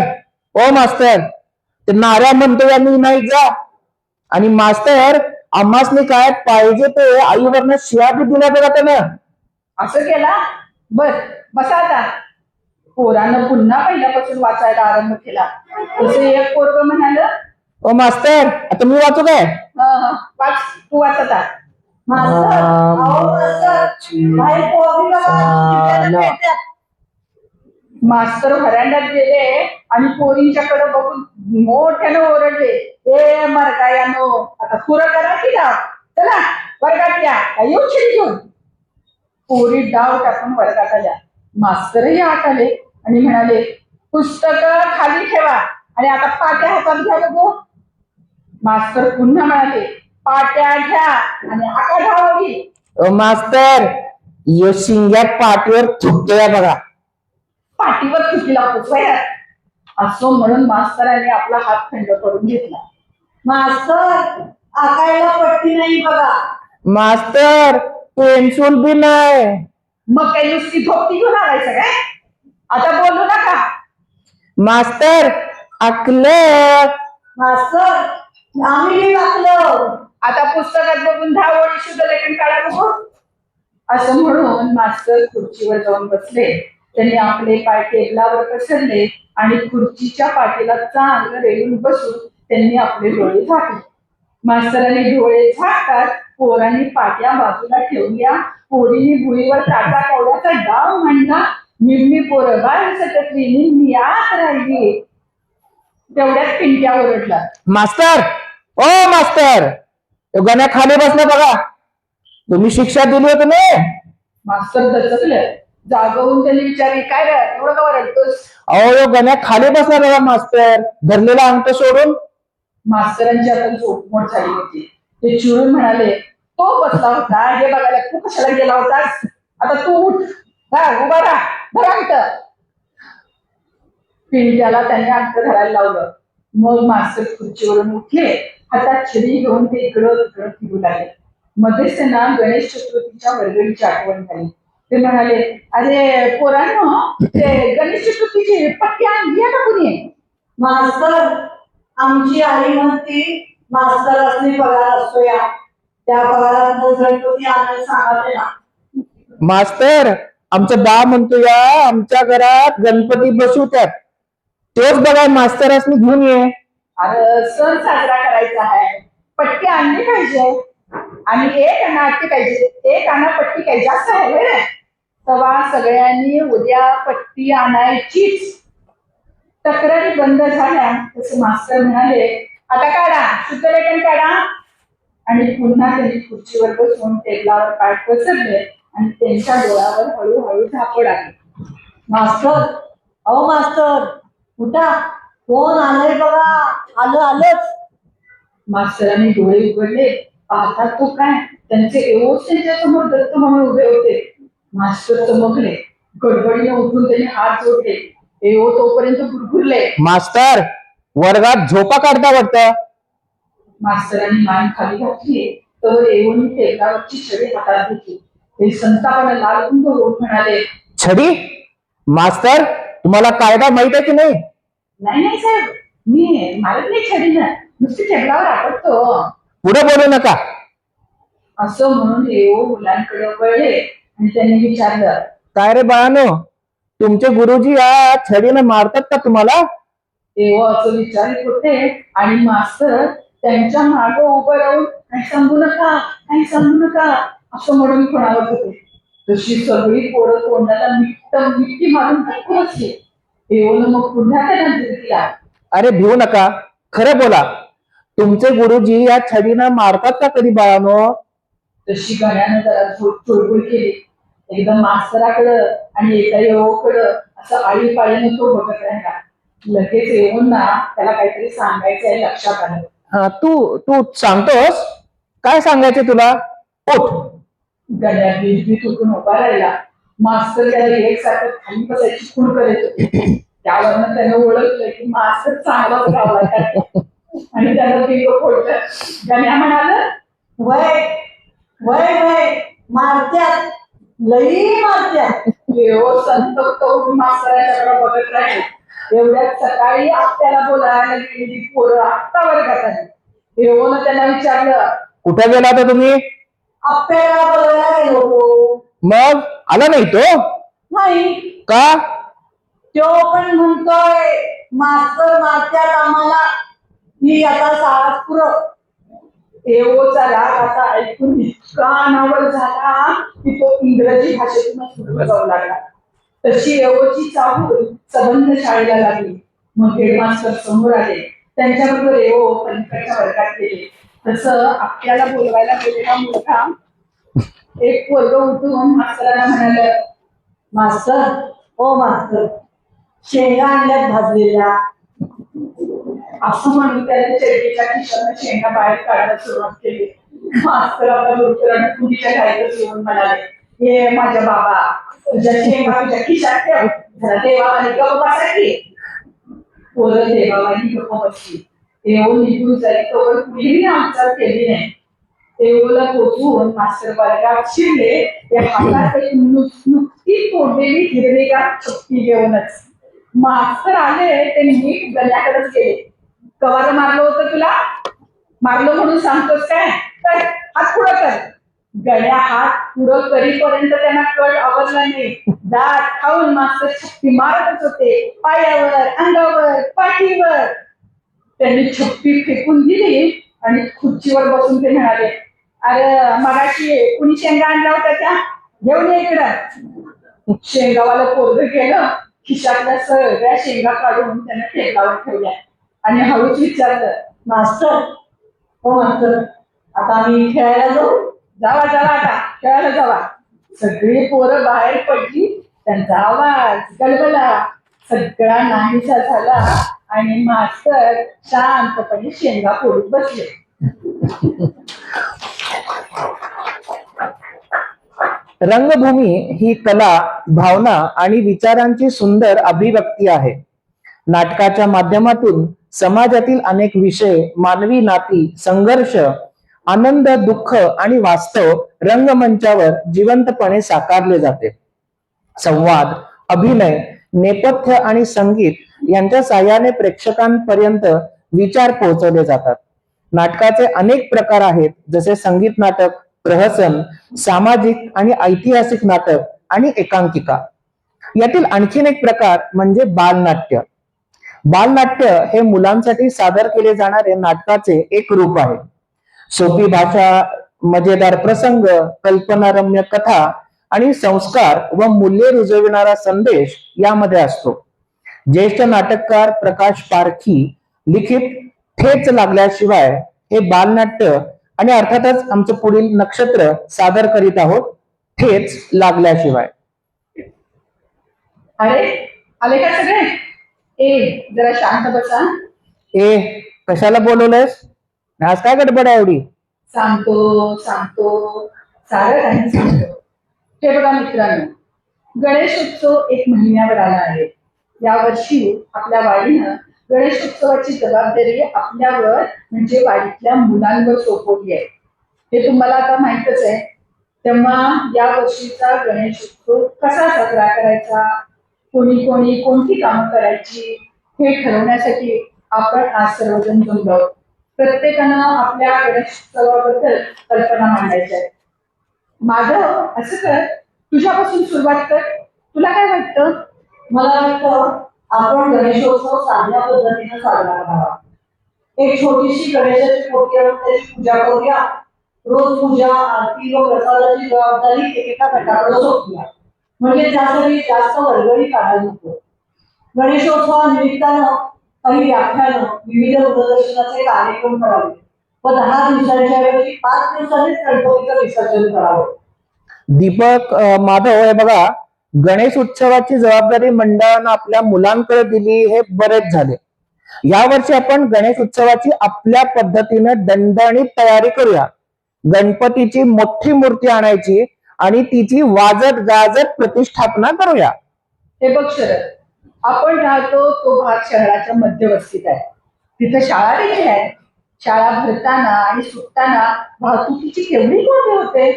ओ मास्तर ते नाऱ्या म्हणतो मी नाही जा. आणि मास्तर आम्हासनी काय पाहिजे ते आईवरनं शिया बी दिल्या बघा त्यानं. असं केला. बर बसा आता. पोरानं पुन्हा पहिल्यापासून वाचायला आरंभ केला. तसे एक पोरग म्हणाल, ओ मास्तर आता मी वाचू काय. वाच तू वाच आता. मास्तर अहो मास्तर बाहेर पोरगी बघा. मास्तर व्हरांड्यात गेले आणि पोरींच्याकडे बघून मोठ्यानं ओरडले, ए मरकायानो आता पुरं करा की डाव. चला वर्गात या. येऊ शिरी घेऊन. पोरी डाव टाकून वर्गात आल्या. मास्तरही आत आले आणि म्हणाले, पुस्तक खाली ठेवा आणि आता पाट्या हातात घ्या बघू. मास्तर पुन्हा म्हणाले, पाट्या घ्या आणि आका धावली. ओ मास्तर यो शिंग्या पाठीवर थुकतोय बघा. पाठीवर चुकीला पोचवायला. असं म्हणून मास्तराने आपला हात थंड करून घेतला. मास्तर आकायला पट्टी नाही बघा. मास्तर पेन्सिल बी नाही. मग काही नुसती धोपटी घेऊन आलायचं काय. आता बोलू नका. मास्तर अकलं. मास्तर आम्ही वाचलं. आता पुस्तकात बघून 10 ओळी शुद्ध लेखन काढा बघू. असं म्हणून मास्तर खुर्चीवर जाऊन बसले. त्यांनी आपले पाय टेबलावर पसरले आणि खुर्चीच्या पाठीला चांगलं रेलून बसून त्यांनी आपले डोळे झाकले. मास्तरांनी डोळे झाकतात पोरांनी पाट्या बाजूला ठेवल्या. पोरीने भुईवर काचा कवड्याचा डाव मांडला. निम्मी पोरं बाहेर सटकली, निम्मी आत राहिली. तेवढ्यात पिंट्या ओरडला, मास्तर ओ मास्तर तो गण्या खाली बसला बघा. तुम्ही शिक्षा दिली होती ना. मास्तर दचकले. जागवून त्यांनी विचारले, काय रे एवढं का ओरडतोस. अहो यो गण्या खाली बसला बघा मास्तर धरलेला अंगठ सोडून. मास्तरांची आता झोपमोड झाली होती. ते चिडून म्हणाले, तो बसला होता हे बघायला तू कशाला गेला होतास. आता तू उठ. उभा राहा. धरा इथं. पिंट्याला त्यांनी अंत धरायला लावलं. मग मास्तर खुर्चीवरून उठले. हातात छडी घेऊन ते इकडं तिकडं फिरू लागले. मध्येच त्यांना गणेश चतुर्थीच्या वर्गणीची आठवण झाली. ते म्हणाले, अरे पोरांनो ते गणेश चतुर्थीची पट्टी आणली आहे का कुणी. मास्तर आमची आई म्हणती मास्तर असली पगार असतो या त्या पगारात गणपती आणायला सांगाले ना. मास्तर आमचं बा म्हणतो या आमच्या घरात गणपती बसवतात. तेच बघा मास्तर असं घेऊन ये. अरे सण साजरा करायचा आहे. पट्टी आणली पाहिजे आणि एक आणा अट्टी पाहिजे. एक आणा पट्टी काय जास्त आहे बरं. तेव्हा सगळ्यांनी उद्या पट्टी आणायचीच. तक्रारी बंद झाल्या. तसे मास्तर म्हणाले, आता काढा शुद्ध लेखन काढा. आणि पुन्हा त्यांनी खुर्चीवर बसून टेबलावर पाय पसरले आणि त्यांच्या डोळ्यावर हळूहळू झापड आली. मास्तर अहो मास्तर उठा. कोण आलंय बघा. आलंच. मास्तरांनी डोळे उघडले. पाहतात तो काय त्यांचे एवढच त्यांच्या समोर दत्त म्हणून उभे होते. मास्तर चमकले. गडबडीने उठून त्यांनी हात जोडले. एवढ तोपर्यंत गुरगुरले. मास्तर वर्गात झोपा काढता वाटतं. मास्तरांनी मान खाली घातली तर येऊन टेबलावरची छडी हातात घेतली. ते संतापाने लाल गुंग होऊन म्हणाले, छडी मास्तर, तुम्हाला कायदा माहित आहे की नाही? नाही नाही साहेब, मी मारत नाही छडीनं, नुसती टेबलावर आपटतो. पुढे बोलू नका. असं म्हणून देव मुलांकडे वळले आणि त्यांनी विचारलं, काय रे बाळानो, तुमचे गुरुजी या छडीनं मारतात का तुम्हाला? देव असं विचारित होते आणि मास्तर त्यांच्या मागे उभं राहून काही सांगू नका, काही सांगू नका असं म्हणून म्हणावत होते. तशी सगळी पोरं तोंडाला मिठी मारून धक्कू बसली. देवनं मग पुन्हा त्यांना दिला. अरे भिवू नका, खरं बोला, तुमचे गुरुजी या छडीनं मारतात का कधी बाळानो? तशी गाण्यानं जरा चुळबुळ केली. एकदम मास्तराकडं आणि एका येवकडं असं आळीपाळीनं तो बघत राहिला. लगेच येऊन ना त्याला काहीतरी सांगायचं आहे लक्षात आलं. हा, तू तू सांगतोस? काय सांगायचे तुला? उठ. गड्या बिलबीत उठून उभा राहिला. मास्तर त्याला एकसारखं खाली बसायची खूण करत होते. त्यावरनं त्यानं ओळखलं की मास्तर चांगलाच गावला काय. आणि त्यानं बिंग फोडलं. गण्या म्हणाल, वय वय वय मारत्यात, लई मारत्यात. देव संतप्त होऊन मास्तराच्याकडे बघत राहिले. एवढ्यात सकाळी आपल्याला बोलायला गेलेली पोरं आत्ता वर्गात आली. देवनं त्यांना विचारलं, कुठे गेला होता तुम्ही? आपल्याला बघायला गेलो होतो. मग आला नाही तो? नाही, का? तो पण म्हणतोय मास्तर मारत्यात आम्हाला, ही आता शाळाच पुरव. देवचा राग आता ऐकून इतका अनावर झाला की तो इंग्रजी भाषेतूनच सुरू जाऊ लागला. तशी एवढी चाहूल संबंध शाळेला लागली. मग हेडमास्टर समोर आले. त्यांच्याबरोबर एवो पलीकडच्या वर्गात गेले. तसं आपल्याला बोलवायला गेलेला मुलगा एक वर्ग उठून मास्तरांना म्हणाल, मास्तर, ओ मास्तर, शेंगा आणल्यात भाजलेल्या. असं म्हणून त्याने चेडीच्या खिशाने शेंगा बाहेर काढायला सुरुवात केली. मास्तर आपल्या डोक्याला कुणीच्या घाईतच येऊन म्हणाले, हे माझ्या बाबा, तुझ्या शेंगा तुझ्या खिशात ठेव, जरा देवावानी गप्प बसायची. पोरं देवावानी गप्प बसली. देव निघून जाईल तोवर कुणीही हालचाल केली नाही. देवला पोचवून मास्तर वर्गात शिरले. त्या हातात एक नुकती तोडलेली हिरवीगार चपटी घेऊनच. मास्तर आले ते नीट गण्याकडेच गेले. कवार मारलं होतं तुला? मारलं म्हणून सांगतोस काय? तर हात पुढं कर. गड्या हात पुढं करीपर्यंत त्यांना कळ आवरला नाही. दात खाऊन मास्तर छप्पी मारतच होते. पायावर, अंगावर, पाठीवर. त्यांनी छप्पी फेकून दिली आणि खुर्चीवर बसून ते म्हणाले, अरे मगाशी कुणी शेंगा आणल्या होत्या त्या? घेऊन ये इकडं. शेंगावाला पोरग गेलं. खिशातल्या सगळ्या शेंगा काढून त्याने टेबलावर ठेवल्या आणि हळूच विचारलं, मास्तर, हो मास्तर, आता आम्ही खेळायला जाऊ? जावा जावा आता खेळायला जावा. सगळी पोरं बाहेर पडली. त्यांचा आवाज गलबला सगळा नाहीसा झाला आणि मास्तर शांतपणे शेंगा फोडून बसले. रंगभूमी ही कला, भावना आणि विचारांची सुंदर अभिव्यक्ती आहे. नाटकाच्या माध्यमातून समाजातील अनेक विषय, मानवी नाती, संघर्ष, आनंद, दुःख आणि वास्तव रंगमंचावर जिवंतपणे साकारले जाते. संवाद, अभिनय, नेपथ्य आणि संगीत यांच्या साह्याने प्रेक्षकांपर्यंत विचार पोहोचवले जातात. नाटकाचे अनेक प्रकार आहेत, जसे संगीत नाटक, प्रहसन, सामाजिक आणि ऐतिहासिक नाटक आणि एकांकिका. यातील आणखीन एक प्रकार म्हणजे बालनाट्य. बालनाट्य हे मुलांसाठी सादर केले जाणारे नाटकाचे एक रूप आहे. सोपी भाषा, मजेदार प्रसंग, कल्पनारम्य कथा आणि संस्कार व मूल्ये रुजविणारा संदेश यामध्ये असतो. ज्येष्ठ नाटककार प्रकाश पारखी लिखित ठेच लागल्याशिवाय हे बालनाट्य आणि अर्थातच आमचं पुढील नक्षत्र सादर करीत आहोत, ठेच लागल्याशिवाय. अरे आले का सगळे? जरा शांत बसा. ए, कशाला बोलवलंयस? आज काय गडबड आहे एवढी? सांगतो सांगतो सारं काही सांगतो. हे बघा मित्रांनो, गणेशोत्सव 1 महिन्यावर आला आहे. यावर्षी आपल्या वाडीनं गणेशोत्सवाची जबाबदारी आपल्यावर म्हणजे वाडीतल्या मुलांवर सोपवली आहे. हे तुम्हाला आता माहितच आहे. तेव्हा या वर्षीचा गणेशोत्सव कसा साजरा करायचा कोणी कोणी कोणती कामं करायची हे ठरवण्यासाठी आपण आज सर्वजण जमलो आहोत. प्रत्येकानं आपल्या गणेशोत्सवाबद्दल कल्पना मांडायच्या आहेत. माधव, असं कर, तुझ्यापासून सुरुवात कर. तुला काय वाटतं? मला वाटतं आपण गणेशोत्सव साध्या पद्धतीने साजरा करावा. एक छोटीशी गणेशाची मूर्ती आणून त्याची पूजा करूया. रोज पूजा, आरती व प्रसादाची जबाबदारी एकेका गटाकडे सोपूया. म्हणजे त्यासाठी जास्त वर्गणी काढायला नको. गणेशोत्सवानिमित्तानं काही व्याख्यानं, विविध दूरदर्शनाचे कार्यक्रम करावे व 10 दिवसांच्या ऐवजी 5 दिवसांनीच गणपतीचं विसर्जन करावं. दीपक, माधव, हे बघा, गणेश उत्सवाची जबाबदारी मंडळानं आपल्या मुलांकडे दिली हे बरेच झाले. यावर्षी आपण गणेश उत्सवाची आपल्या पद्धतीनं दणदणीत तयारी करूया. गणपतीची मोठी मूर्ती आणायची आणि तिची वाजत गाजत प्रतिष्ठापना करूया. हे बघ शरद, आपण राहतो तो भाग शहराच्या मध्यवस्तीत आहे. तिथं शाळा देखील आहेत. शाळा भरताना आणि सुटताना वाहतुकीची केवढी कोंडी होते.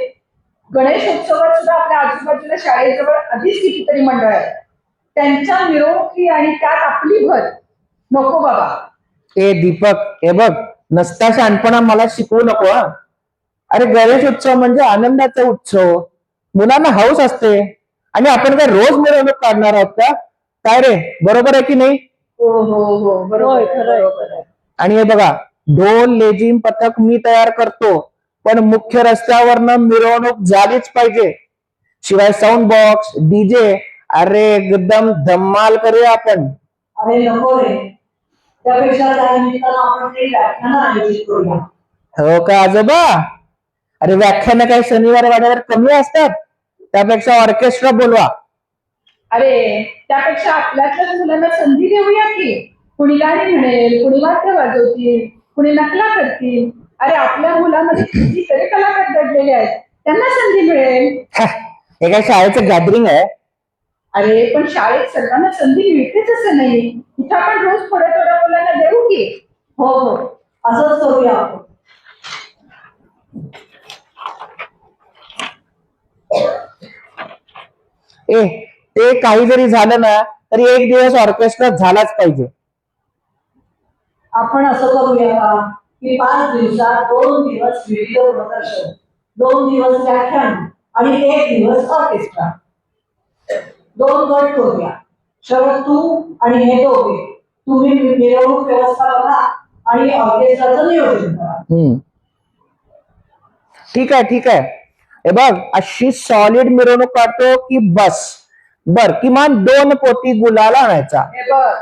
गणेश उत्सवात सुद्धा आपल्या आजूबाजूला शाळेजवळ आधीच कितीतरी मंडळ आहेत. त्यांच्या मिरवणुकी आणि त्यात आपली भर नको बाबा. ए दीपक, हे बघ, नसता शहाणपणा मला शिकवू नको हा. अरे, गणेश उत्सव म्हणजे आनंदाचा उत्सव. मुलांना हौस असते आणि आपण काय रोज मिरवणूक काढणार आहोत का? काय रे, बरोबर आहे की नाही? हो हो हो, बरोबर, बरोबर आहे. आणि हे बघा, ढोल लेझिम पथक मी तयार करतो, पण मुख्य रस्त्यावरनं मिरवणूक झालीच पाहिजे. शिवाय साऊंड बॉक्स, डीजे, अरे एकदम धम्माल करूया आपण. अरे नको रे, त्यापेक्षा त्यानिमित्तानं आपण काही व्याख्यानं आयोजित करूया. हो का आजोबा? अरे, व्याख्यानं काही शनिवार वाड्यावर कमी असतात? त्यापेक्षा ऑर्केस्ट्रा बोलवा. अरे, त्यापेक्षा आपल्यातल्याच मुलांना संधी देऊया की. कुणी गाणी म्हणेल, कुणी वाद्य वाजवतील, कुणी नकला करतील. अरे, आपल्या मुलांमध्ये कितीतरी कलाकार दडलेले आहेत, त्यांना संधी मिळेल. हे काय शाळेचं गॅदरिंग आहे? अरे, पण शाळेत सर्वांना संधी मिळतेच असं नाही. इथं आपण रोज थोड्या थोड्या मुलांना देऊ की. हो हो, असंच करूया आपण. ते काही जरी झालं ना तरी एक दिवस ऑर्केस्ट्रा झालाच पाहिजे. आपण असं करूया का की 5 दिवसात 2 दिवस व्हिडिओ प्रदर्शन, 2 दिवस व्याख्यान आणि 1 दिवस ऑर्केस्ट्रा. 2 गट करूया. शरद, तू आणि हे दोघे, तुम्ही मिरवणूक व्यवस्था बघा आणि ऑर्केस्ट्राचं नियोजन करा. ठीक आहे, ठीक आहे. हे बघ, अशी सॉलिड मिरवणूक काढतो की बस. बर, किमान 2 पोती गुलाल आणायचा. हे बघ,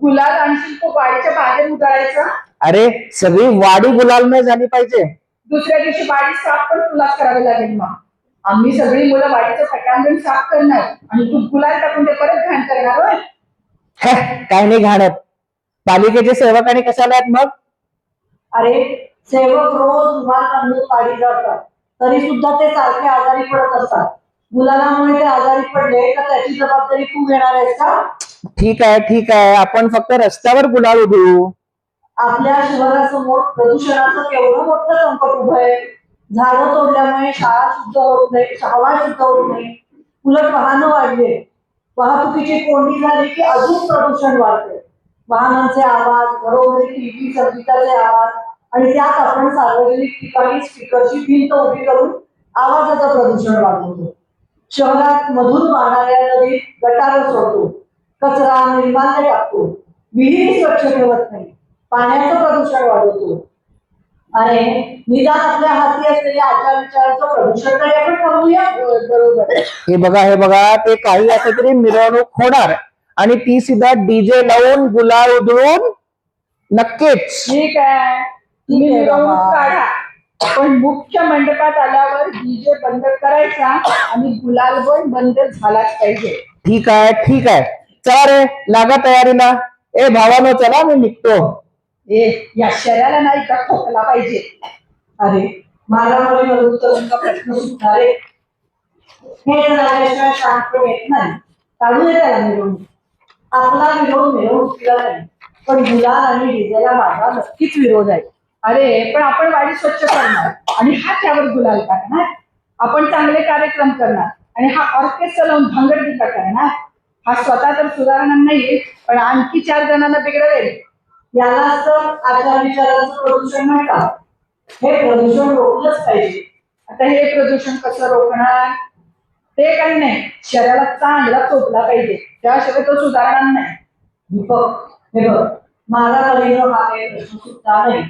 गुलाल आणखी तो वाडीच्या बाहेर उधळायचा. अरे, सगळी वाडी गुलाल नाही झाली पाहिजे. दुसऱ्या दिवशी वाडी साफ पण तुलाच करावी लागेल. मग आम्ही सगळी मुलं वाडीचं पटांगण साफ करणार आणि तू गुलाल टाकून ते परत घाण करणार होय. काय नाही घाणत. पालिकेचे सेवक आणि कशाला आहेत मग? अरे, सेवक रोज रुमाल बांधून वाडी जातात, तरी सुद्धा ते सारखे आजारी पडत असतात. गुलालामुळे ते आजारी पडले तर त्याची जबाबदारी तू घेणार आहेस का? ठीक आहे, ठीक आहे, आपण फक्त रस्त्यावर गुलाल उधळू. आपल्या शहरासमोर प्रदूषणाचं केवढं मोठं संकट उभं आहे. झाडं तोडल्यामुळे शाळा शुद्ध होत नाही, हवा शुद्ध होत नाही, उलट वाहनं वाढले. वाहतुकीची कोंडी झाली की अजून प्रदूषण वाढते. वाहनांचे आवाज, घरोघरी टीव्ही, संगीताचे आवाज आणि त्यात आपण सार्वजनिक ठिकाणी स्पीकरची भिंत उभी करून आवाजाचं प्रदूषण वाढवतो. शहरात मधून वाहणाऱ्या नदीत गटार सोडतो, कचरा निर्माल्य टाकतो, विहिरी स्वच्छ ठेवत नाही, पाण्याचं प्रदूषण वाढवतो. अरे, निदान आपल्या हाती असलेल्या आचार विचारांचं प्रदूषण तरी आपण थांबवूया. बरोबर. हे बघा, ते काही असं तरी मिरवणूक होणार आणि ती सुद्धा डीजे लावून गुलाल उधळून. नक्कीच. ठीक आहे, तुम्ही मिरवणूक काढा, पण मुख्य मंडपात आल्यावर डीजे बंद करायचा आणि गुलाल पण बंद झालाच पाहिजे. ठीक आहे, ठीक आहे. चला रे, लागा तयारीला. ए भावानो, चला, मी निघतो. या शरीराला नाही का खोकला पाहिजे. अरे, मारामारी वरून तर प्रश्न सुटणार आहे. हे झाल्याशिवाय शांत येत नाही. काढू दे त्याला मिरवणूक. आपला विरोध मिरवणुकीला नाही, पण गुलाल आणि डीजेला माझा नक्कीच विरोध आहे. अरे, पण आपण वाडी स्वच्छ करणार आणि हा त्यावर गुलाल टाकणार. आपण चांगले कार्यक्रम करणार आणि हा ऑर्केस्ट्रा लावून भांगडगीता करणार. हा स्वतः तर सुधारणार नाही, पण आणखी 4 जणांना बिघडवेल. यालाच तर आचार विचाराचं प्रदूषण म्हणतात. हे प्रदूषण रोखलंच पाहिजे. आता हे प्रदूषण कसं रोखणार? ते काही नाही, शरीराला चांगला चोपला पाहिजे, त्याशिवाय तो सुधारणार नाही. दीपक, हे बघ, माझा परिणाम हा काही प्रश्न सुद्धा नाही.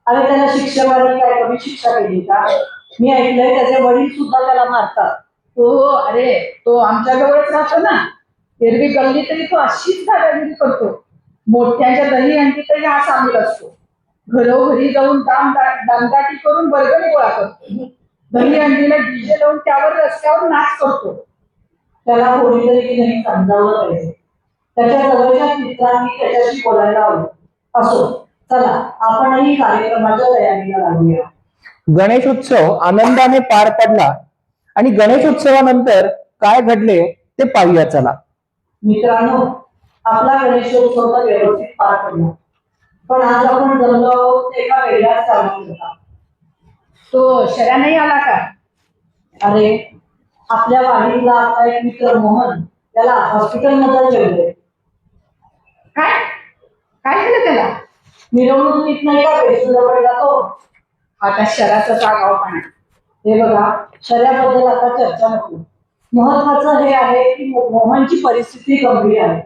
अरे त्याला शिक्षकांनी काय कमी शिक्षा केली का? मी ऐकलंय त्याचे वडील सुद्धा त्याला मारतात. हो, अरे तो आमच्या जवळच राहतो ना. एरवी गल्ली तरी तो अशीच दादागिरी करतो. मोठ्यांच्या दही अंडीतही हा सामील असतो. घरोघरी जाऊन दामदाटी करून वर्गणी गोळा करतो. दही अंडीला डीजे लावून त्यावर रस्त्यावर नाच करतो. त्याला कोणीतरी नाही समजावलं पाहिजे. त्याच्या जवळच्या मित्रांनी त्याच्याशी बोलायला हवं. असो, चला आपणही कार्यक्रमाच्या तयारीला लागूया. गणेशोत्सव आनंदाने पार पडला आणि गणेशोत्सवानंतर काय घडले ते पाहूया चला. मित्रांनो, आपला गणेशोत्सव तर व्यवस्थित पार पडला, पण आज आपण जमलो आहोत एका वेगळ्याच कारणाकरता. तो शर्या नाही आला का? अरे, आपल्या वाडीतला आपला एक मित्र मोहन त्याला हॉस्पिटलमध्ये ठेवले. काय काय झालं त्याला? मिरवणुकीत नाही का बेसुरा पडला तो. आता शराचा आगाऊपणा. हे बघा, शर्याबद्दल आता चर्चा नको. महत्वाचं हे आहे की मोहनची परिस्थिती गंभीर आहे.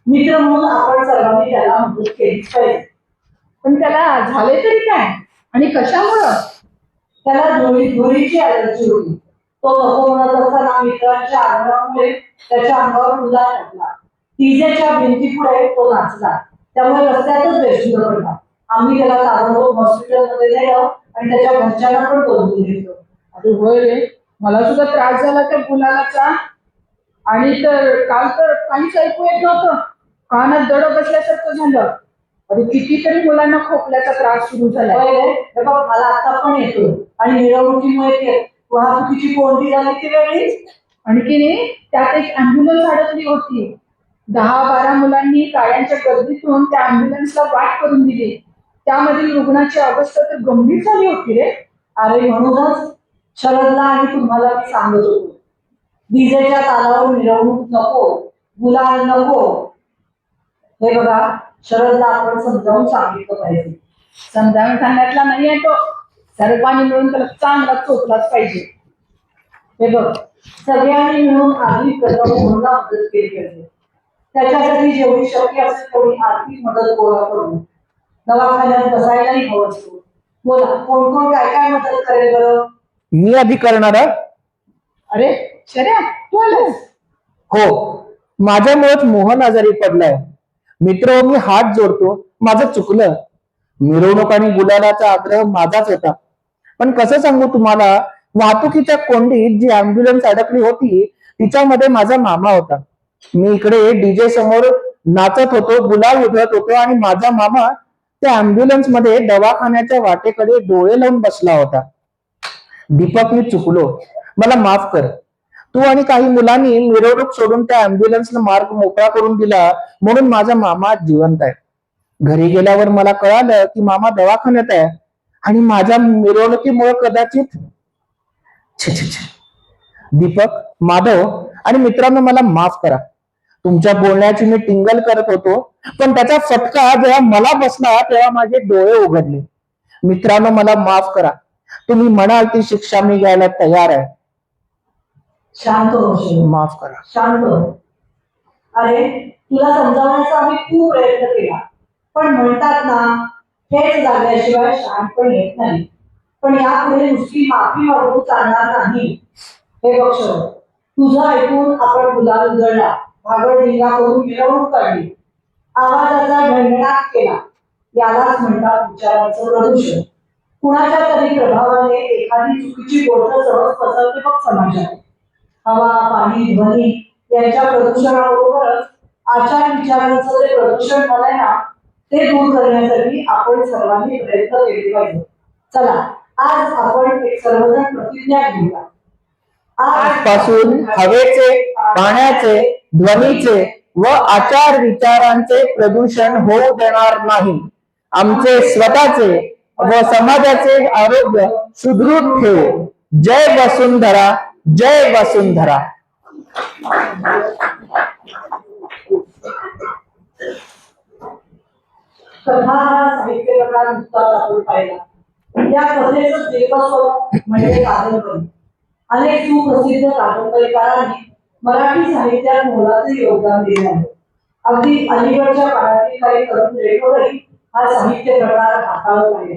मित्र म्हणून आपण सर्वांनी त्याला मदत केलीच पाहिजे. पण त्याला झाले तरी काय आणि कशामुळं? त्याला धुळीची ॲलर्जी होती. तो नको म्हणत असताना मित्रांच्या आग्रहामुळे त्याच्या अंगावर गुलाल टाकला. टीजेच्या भिंतीपुढे तो नाचला, त्यामुळे रस्त्यातच बेशुद्ध पडला. आम्ही त्याला ताबडतोब हॉस्पिटलमध्ये नेलं आणि त्याच्या घरच्यांना पण बोलवून घेतलं. अरे होय रे, मला सुद्धा त्रास झाला त्या गुलालाचा. आणि तर काल तर काहीच ऐकू येत नव्हतं, कानात दड बसल्यासारखं झालं. अरे कितीतरी मुलांना खोकल्याचा त्रास सुरू झाला. मला आता पण येतो. आणि मिरवणुकीमुळे वाहतुकीची कोणती झाली ती वेगळीच. आणखीन त्यात एक अँब्युलन्स अडकली होती. 10-12 मुलांनी गाड्यांच्या गर्दीतून त्या अँब्युलन्सला वाट करून दिली. त्यामधील रुग्णाची अवस्था तर गंभीर झाली होती रे. अरे म्हणूनच शरदला आणि तुम्हाला मी सांगत होतो, डीजेच्या तालावर मिरवणूक नको, गुलाल नको. हे बघा, शरदला आपण समजावून सांगितलं पाहिजे. समजावून सांगितला नाहीये तो. सर्वांनी मिळून त्याला चांगला चोपलाच पाहिजे. हे बघ, सगळ्यांनी मिळून आधी प्रथम मोहनला मदत केली पाहिजे. त्याच्यासाठी जेवढी शक्य असेल तेवढी आर्थिक मदत गोळा करू. दवाखान्यात बसायलाही हवं असतो. बोला, कोण कोण काय काय मदत करेल बरं? मी आधी करणार आहे. अरे शर्या, तू आलास? हो, माझ्यामुळेच मोहन आजारी पडलाय. मित्र, मी हात जोडतो, माझं चुकलं. मिरवणूक आणि गुलालाचा आग्रह माझाच होता. पण कसं सांगू तुम्हाला, वाहतुकीच्या कोंडीत जी अँब्युलन्स अडकली होती तिच्यामध्ये माझा मामा होता. मी इकडे डीजे समोर नाचत होतो, गुलाल उधळत होतो आणि माझा मामा त्या अँब्युलन्स मध्ये दवाखान्याच्या वाटेकडे डोळे लावून बसला होता. दीपक, मी चुकलो, मला माफ कर. तू आणि काही मुलांनी मिरवणूक सोडून त्या अँब्युलन्सला मार्ग मोकळा करून दिला म्हणून माझा मामा जिवंत आहे. घरी गेल्यावर मला कळालं की मामा दवाखान्यात आहे आणि माझ्या मिरवणुकीमुळे कदाचित. छे छे छे. दीपक, माधव आणि मित्रांनो, मला माफ करा. तुमच्या बोलण्याची मी टिंगल करत होतो, पण त्याचा फटका जेव्हा मला बसला तेव्हा माझे डोळे उघडले. मित्रांनो, मला माफ करा. तुम्ही म्हणाल ती शिक्षा मी घ्यायला तयार आहे. शांत हो, माफ करा. शांत हो. अरे, तुला समजावण्याचा आम्ही खूप प्रयत्न केला, पण म्हणतात ना, हेच लागल्याशिवाय शहाणपण येत नाही. पण यापुढे नुसती माफी मागून चालणार नाही. हे बघ शरद, तुझं ऐकून आपण गुलाल उधळला, भागड धिंगा करून मिरवणूक काढली, आवाजाचा ढणढणाट केला. यालाच म्हणतात विचारांचं प्रदूषण. कुणाच्या तरी प्रभावाने एखादी चुकीची गोष्ट सहज पसरते बघ समाजात. हवा, पाणी, ध्वनी यांच्या प्रदूषणाबरोबरच आचार विचारांचं जे प्रदूषण झालंय ना, ते दूर करण्यासाठी आपण सर्वांनी प्रयत्न केले पाहिजे. चला, आज आपण एक सर्वजण प्रतिज्ञा घेऊया. आजपासून हवेचे, पाण्याचे, ध्वनीचे व आचार विचारांचे प्रदूषण होऊ देणार नाही. आमचे स्वतःचे व समाजाचे आरोग्य सुदृढ ठेवू. जय वसुंधरा, जय वसुंधरा. कथा हा साहित्य प्रकार नुकताच आपण पाहिला. या कथेचं दीर्घस्वरूप म्हणजे कादंबरी. अनेक सुप्रसिद्ध कादंबरीकारांनी मराठी साहित्यात मोलाचे योगदान दिले आहे. अगदी अलीकडच्या काळातील काही तरुण लेखकही हा साहित्य प्रकार हाताळत आहे.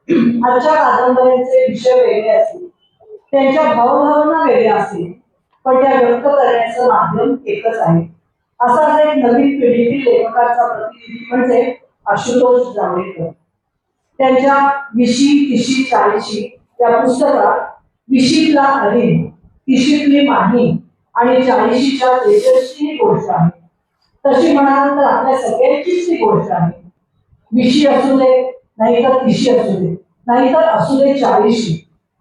आजच्या कादंबऱ्यांचे विषय वेगळे असतील, त्यांच्या भावभावना वेगळ्या असतील, पण त्या व्यक्त करण्याचं माध्यम एकच आहे. असाच एक नवीन पिढीतील लेखकाचा प्रतिनिधी म्हणजे आशुतोष जावळेकर. त्यांच्या 20, 30, 40 या पुस्तकात 20तला अरिन, 30तली माही आणि 40च्या तेजसची ही गोष्ट आहे. तशी म्हणाल तर आपल्या सगळ्यांचीच ही गोष्ट आहे. 20 असू दे, नाहीतर 30 असू दे, नाहीतर असू दे 40.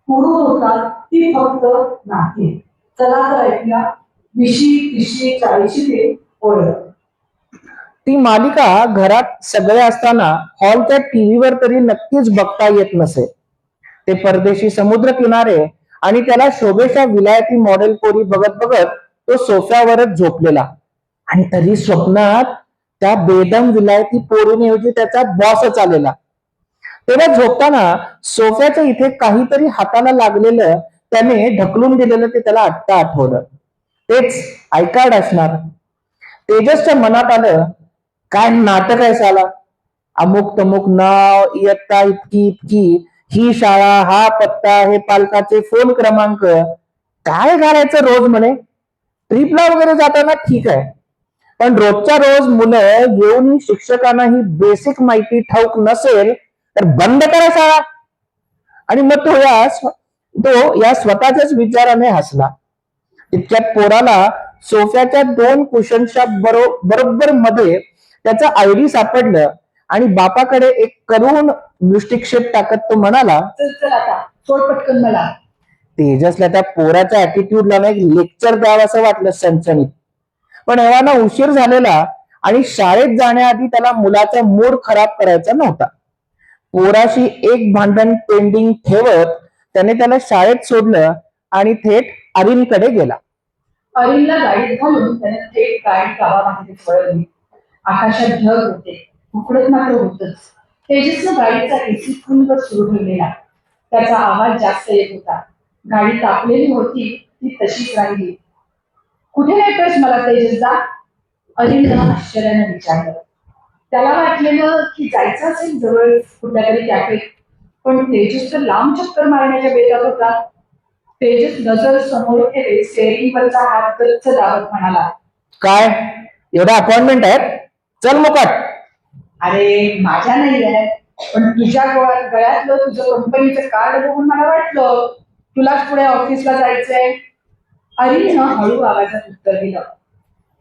पुरून होतात ती फक्त नाती. चला तर ऐकूया 20, 30, 40 ओळख. ती मालिका घरात सगळे असताना हॉलच्या टीव्हीवर तरी नक्कीच बघता येत नसे. ते परदेशी समुद्र किनारे आणि त्याला शोभेच्या विलायती मॉडेल पोरी बघत बघत तो सोफ्यावरच झोपलेला. आणि तरी स्वप्नात त्या बेदम विलायती पोरींऐवजी त्याचा बॉसच आलेला. तेव्हा झोपताना सोफ्याच्या इथे काहीतरी हाताला लागलेलं त्याने ढकलून दिलेलं ते त्याला आत्ता आठवलं. तेच आय कार्ड असणार. तेजसच्या मनात आलं, काय नाटक आहे साला. अमुक तमुक नाव, इयत्ता इतकी इतकी, ही शाळा, हा पत्ता, हे पालकाचे फोन क्रमांक, काय घालायचं रोज म्हणे. ट्रिपला वगैरे जाताना ठीक आहे, पण रोजच्या रोज मुलं येऊन शिक्षकांना ही बेसिक माहिती ठाऊक नसेल तर बंद करा शाळा. आणि मग तो या स्वतःच्याच विचाराने हसला. तितक्यात पोराला सोफ्याच्या 2 कुशनच्या बरोबर मध्ये त्याचं आयडी सापडलं आणि बापाकडे एक करुण दृष्टिक्षेप टाकत तो म्हणाला, चल चल आता सोड पटकन मला. तेजसला त्या पोराच्या ऍटिट्यूडला ना एक लेक्चर द्यावं असं वाटलं सणसणीत. पण एव्हाना उशीर झालेला आणि शाळेत जाण्याआधी त्याला मुलाचा मूड खराब करायचा नव्हता. पोराशी एक भांडण पेंडिंग ठेवत त्याने त्याला शाळेत सोडलं आणि थेट अरिनकडे गेला. अरिनला गाडीत घालून त्याने थेट गाडी गावाबाहेर वळवली. आकाशात ढग होते, उकडत मात्र होतच. तेजसनं गाडीचा एसी फुल सुरू ठेवलेला. त्याचा आवाज जास्त येत होता. गाडी तापलेली होती ती तशीच राहिली. कुठे नेतोस मला तेजसदा? अरिननं आश्चर्याने विचारलं. त्याला वाटलेलं की जायचं असेल जवळ कुठल्या तरी कॅफेत, पण तेजस तर लांब चक्कर मारण्याच्या बेतात होता. तेजस नजर समोर ठेवे स्टेअरिंगवरचा हात गच्च दाबत म्हणाला, काय एवढा अपॉइंटमेंट आहे? चल मुकाट. अरे माझ्या नाही आहे, पण तुझ्या गळ्यातलं तुझं कंपनीचं कार्ड बघून मला वाटलं तुलाच पुढे ऑफिसला जायचंय. अरिननं हळू आवाजात उत्तर दिलं.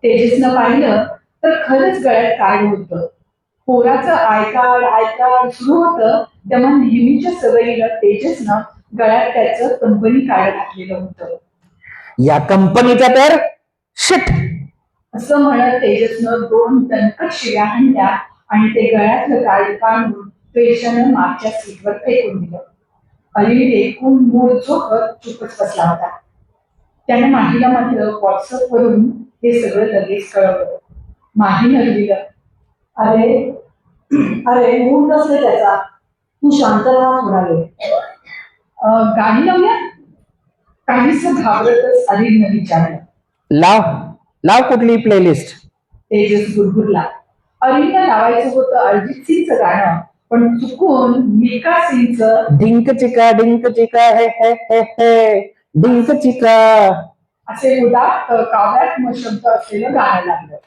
तेजसनं पाहिलं तर खरंच गळ्यात कार्ड होतं. पोराचं आय कार्ड सुरू होतं तेव्हा नेहमीच्या सवयीला तेजसनं गळ्यात त्याचं कंपनी कार्ड घातलेलं होतं. या कंपनीचा तर शिट. असं म्हणत तेजसनं 2 दणकट शिव्या हाणल्या आणि ते गळ्यातलं कार्ड काढून पेशानं मागच्या सीटवर फेकून दिलं. अरिन एकूण मूळ झोपत चुपच बसला होता. त्याने माहीला मात्र व्हॉट्सअपवरून हे सगळं लगेच कळवलं. माहीनं लिहिलं, अरे अरे मूड नसले त्याचा, तू शांत राहा थोडा वेळ. गाडी लावूया? काहीच घाबरतच अरिननं विचारलं. लाव लाव कुठली प्लेलिस्ट. तेजस गुरगुरला. अरिनला लावायचं होतं अरिजित सिंगचं गाणं, पण चुकून मिका सिंगचं डिंक चिका हे डिंक चिका असे उदात्त काव्यात्मक शब्द असलेलं गाणं लागलं.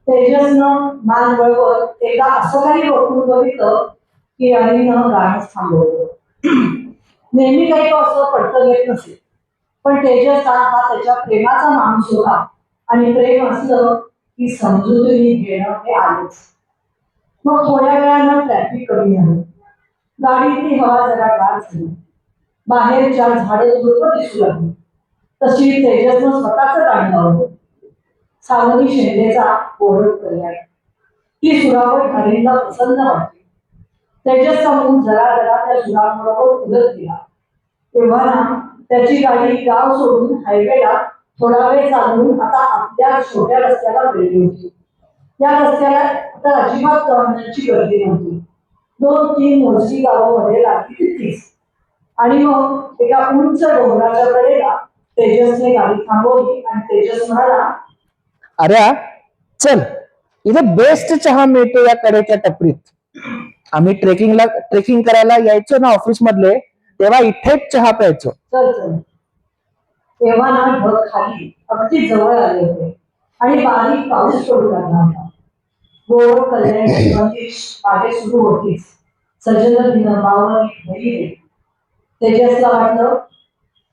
तेजसनं मान वळवत एकदा असं काही रोखून बघितलं की अरिनं गाणं थांबवलं. नेहमी काही तो असं पडतं येत नसे, पण तेजस हा त्याच्या प्रेमाचा माणूस होता आणि प्रेम असलं की समजूतही घेणं हे आलेच. मग थोड्या वेळानं ट्रॅफिक कमी झालं. गाडीतली हवा जरा गार झाली. बाहेरच्या झाडं झुडपं दिसू लागली. तशी तेजसनं स्वतःच गाणं लावलं, सावनी शेंडेचा ओरड कल्याण. ती सुरावट अरिनला प्रसन्न वाटली. तेजसचा मूल जरा जरा त्या सुराबरोबर फुलत गेला. तेव्हा ना त्याची गाडी गाव सोडून हायवेला थोडा वेळ चालवून आता आपल्या छोट्या रस्त्याला गेली होती. या रस्त्याला आता अजिबात वाहनांची गर्दी नव्हती. 2-3 मोजकी गावामध्ये लागली तिथेच. आणि मग एका उंच डोंगराच्या कडेला तेजसने गाडी थांबवली आणि तेजस म्हणाला, अरे चल, इथे बेस्ट चहा मिळतो या कडेच्या टपरीत. आम्ही ट्रेकिंग करायला यायचो ना ऑफिस मधले, तेव्हा इथेच चहा प्यायचो. चल चल. तेव्हा ना ढग खाली अगदी जवळ आले होते आणि बारीक पाऊस पडू लागला होता. गोड कल्याणची बंदिश मागे सुरू होतीच. सजन दिन मावळी घरी. तेजसला वाटलं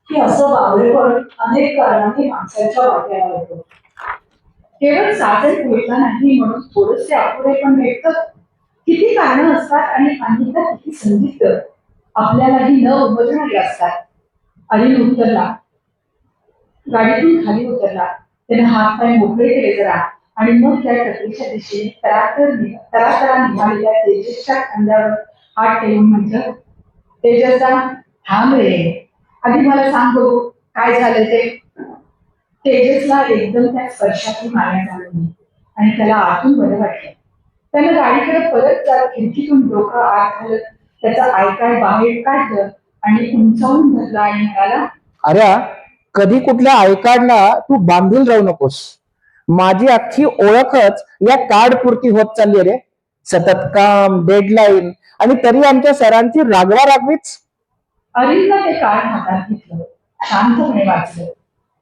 की असं बावळेपण अनेक कारणांनी माणसाच्या वाट्याला येतो. केवळ साजन भेटला नाही म्हणून थोडेसे अपुरे पण भेटतात. किती कारणं असतात आणि अनेकदा किती संदिग्ध आपल्यालाही न उमजणारी असतात. अनिल उतरला, गाडीतून खाली उतरला. त्याने हात पाय मोकळे केले जरा आणि मग त्या टपरीच्या दिशेने तरातरा निघालेल्या तेजसच्या खांद्यावर हात ठेवून म्हटलं, तेजसदा थांब रे, आधी मला सांग बघू काय झालं ते. तेजसला एकदम त्या स्पर्शाची माया जाणवली आणि त्याला आतून बरं वाटलं. त्यानं गाडीकडे परत जात खिडकीतून डोकं आत घालत त्याचा आयकाय बाहेर काढलं आणि उंचावून धरला आणि म्हणाला, अरे कधी कुठल्या आयकार्डला तू बांधून राहू नकोस. माझी अख्खी ओळखच या कार्ड पुरती होत चालली रे. सतत काम, डेडलाईन आणि तरी आमच्या सरांची रागवा रागवीच. अरिंदला ते कार्ड हातात घेतलं, शांतपणे वाचलं.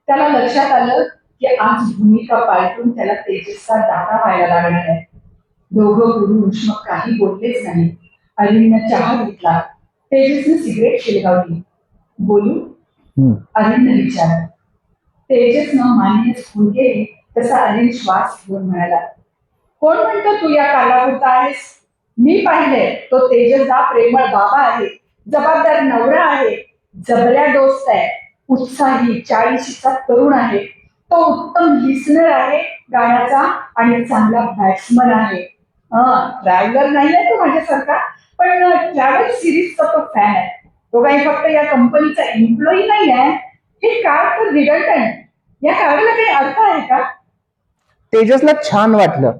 त्याला लक्षात आलं की आज भूमिका पालटून त्याला तेजसचा दाता व्हायला लागणार आहे. दोघं पुरुष मग काही बोललेच नाही. अरिंदनं चहा घेतला. तेजसने सिगरेट शिलगावली. बोलू? अरिंदने विचारलं. तेजसनं मान्य स्कूल गेली तसा अरिंद श्वास घेऊन म्हणाला, कोण म्हणतो तू या कालापुरता आहेस? मी पाहिले तो तेजसदा प्रेमळ बाबा आहे, जबाबदार नवरा आहे, जबऱ्या दोस्त आहे, उत्साही 40चा तरुण आहे. तो उत्तम लिसनर आहे गाण्याचा आणि चांगला बॅट्समन आहे. ट्रॅव्हलर नाहीये तो माझ्यासारखा, पण ट्रॅव्हल सिरीजचा तो फॅन आहे. तो काही फक्त या कंपनीचा एम्प्लॉई नाही आहे. हे कार्ड तर रिडंडंट. या कार्डाला काही अर्थ आहे का? तेजसला छान वाटलं.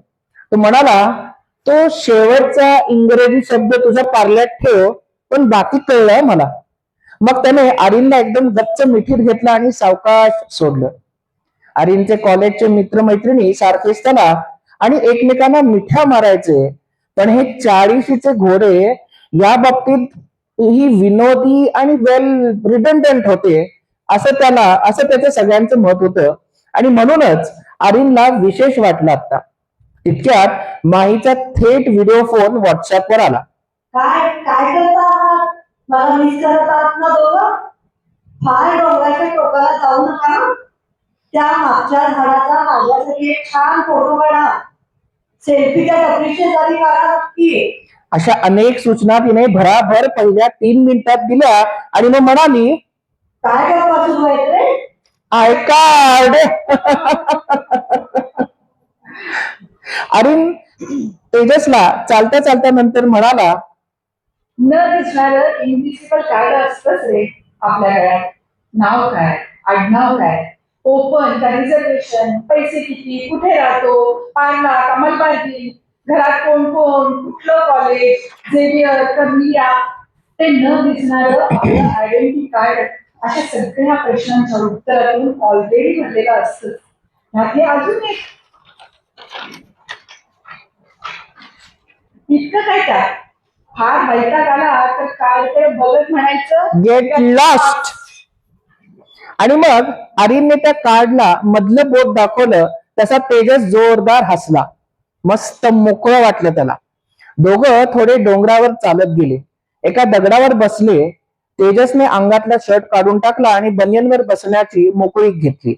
तो म्हणाला, तो शेवटचा इंग्रजी शब्द तुझ्या पार्ल्यात ठेव, पण बाकी कळलंय मला. मग त्याने अरिनला एकदम गच्च मिठीत घेतलं आणि सावकाश सोडलं. अरिनचे कॉलेजचे मित्रमैत्रिणी सारखेच त्याला आणि एकमेकांना मिठ्या मारायचे, पण हे 40चे घोडे या बाबतीत ही विनोदी आणि वेल रिडंडंट होते, असं त्याचं सगळ्यांचं मत होतं. आणि म्हणूनच अरिनला विशेष वाटलं. आता तितक्यात माहीचा थेट व्हिडिओ फोन व्हॉट्सअपवर आला. काय काय करतात? मला मिस करत आहात ना दोघं? फार डोंगराच्या टोकाला जाऊ नका. त्या मागच्या झाडाचा माझ्यासाठी एक छान फोटो काढा. सेल्फी त्या टपरीच्या शेजारी काढा नक्की. अशा अनेक सूचना तिने भराभर पहिल्या 3 मिनिटात दिल्या आणि मग म्हणाली, काय गप्पा सुरू आहेत रे? I card. अरिन तेजसला चालता चालता नंतर म्हणाला, न दिसणारं इनव्हिजिबल कार्ड असतंच रे आपल्या गळ्यात. नाव काय, आडनाव काय, ओपन का रिझर्वेशन, पैसे किती, कुठे राहतो, पार्ला का मलबारगी, घरात कोण कोण, कुठलं कॉलेज, झेवियर, कर्मिया, ते न दिसणारं आपलं आयडेंटिटी कार्ड. अशा सगळ्या प्रश्नांच्या उत्तरातून ऑलरेडी भरलेलं असतं. ह्यात हे अजून एक इतकं काय काय फार वैताग आला तर काय ते बघत म्हणायचं, गेट लॉस्ट. आणि मग अरिनने त्या कार्डला मधलं बोट दाखवलं तसा तेजस जोरदार हसला. मस्त मोकळं वाटलं त्याला. दोघं थोडे डोंगरावर चालत गेले. एका दगडावर बसले. तेजसने अंगातला शर्ट काढून टाकला आणि बनियनवर बसण्याची मोकळीक घेतली.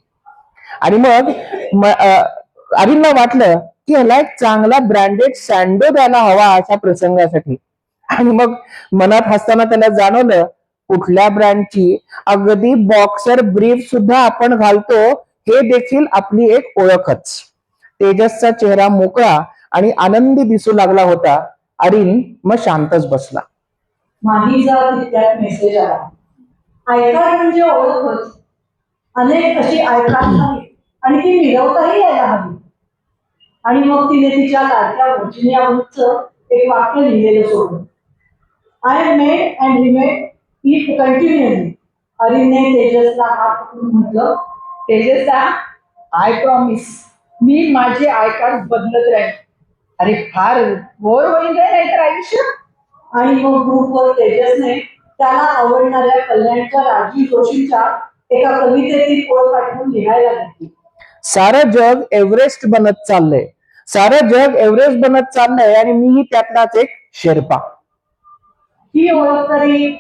आणि मग अरिनला वाटलं की ह्याला एक चांगला ब्रँडेड सँडो द्यायला हवा अशा प्रसंगासाठी. आणि मग मनात हसताना त्याला जाणवलं, कुठल्या ब्रँडची, अगदी बॉक्सर ब्रीफ सुद्धा आपण घालतो हे देखील आपली एक ओळखच. तेजसचा चेहरा मोकळा आणि आनंदी दिसू लागला होता. अरिन मग शांतच बसला. माहीचा तितक्यात मेसेज आला. आयकार्ड म्हणजे ओळखच. अनेक अशी आयकार्ड आहेत आणि ती मिळवताही यायला हवी. आणि मग तिने तिच्या लाडक्या व्हर्जिनिया वुल्फचं एक वाक्य लिहिलेलं सोडलं. I am made and remade it continually. अरिनने तेजसला हात पकडून म्हटलं, तेजसा, आय प्रॉमिस, मी माझे आय कार्ड बदलत राहील. अरे फार बोर होईल रे नाहीतर आयुष्य. आणि मग ग्रुपवर तेजसने त्याला आवडणाऱ्या कल्याणच्या राजीव जोशींच्या एका कवितेतील ओळ पाठवून लिहायला घेतली. सारं जग एव्हरेस्ट बनत चाललंय, सारं जग एव्हरेस्ट बनत चाललंय आणि मीही त्यातलाच एक शेर्पा. ही ओळख तरी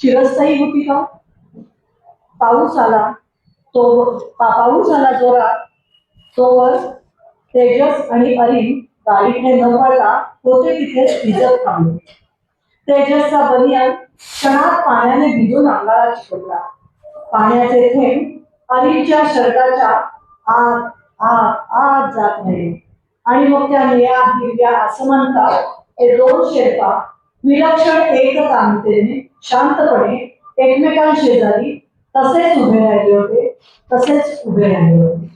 चिरस्थायी होती का? पाऊस आला पाऊस आला जोरात. तोवर तेजस आणि अरिन गाडीने न पडता होते तिथे भिजत थांबले. तेजसचा बनियान क्षणात पाण्याने भिजून अंगाला चिकटला. पाण्याचे थेंब अरिनच्या शर्टाच्या आत आत आत जात राहिले आणि मग त्या निळ्या हिरव्या आसमानता हे दोन शेर्पा विलक्षण एकतांतेने शांतपणे एकमेकांशेजारी तसेच उभे राहिले होते, तसेच उभे राहिले होते.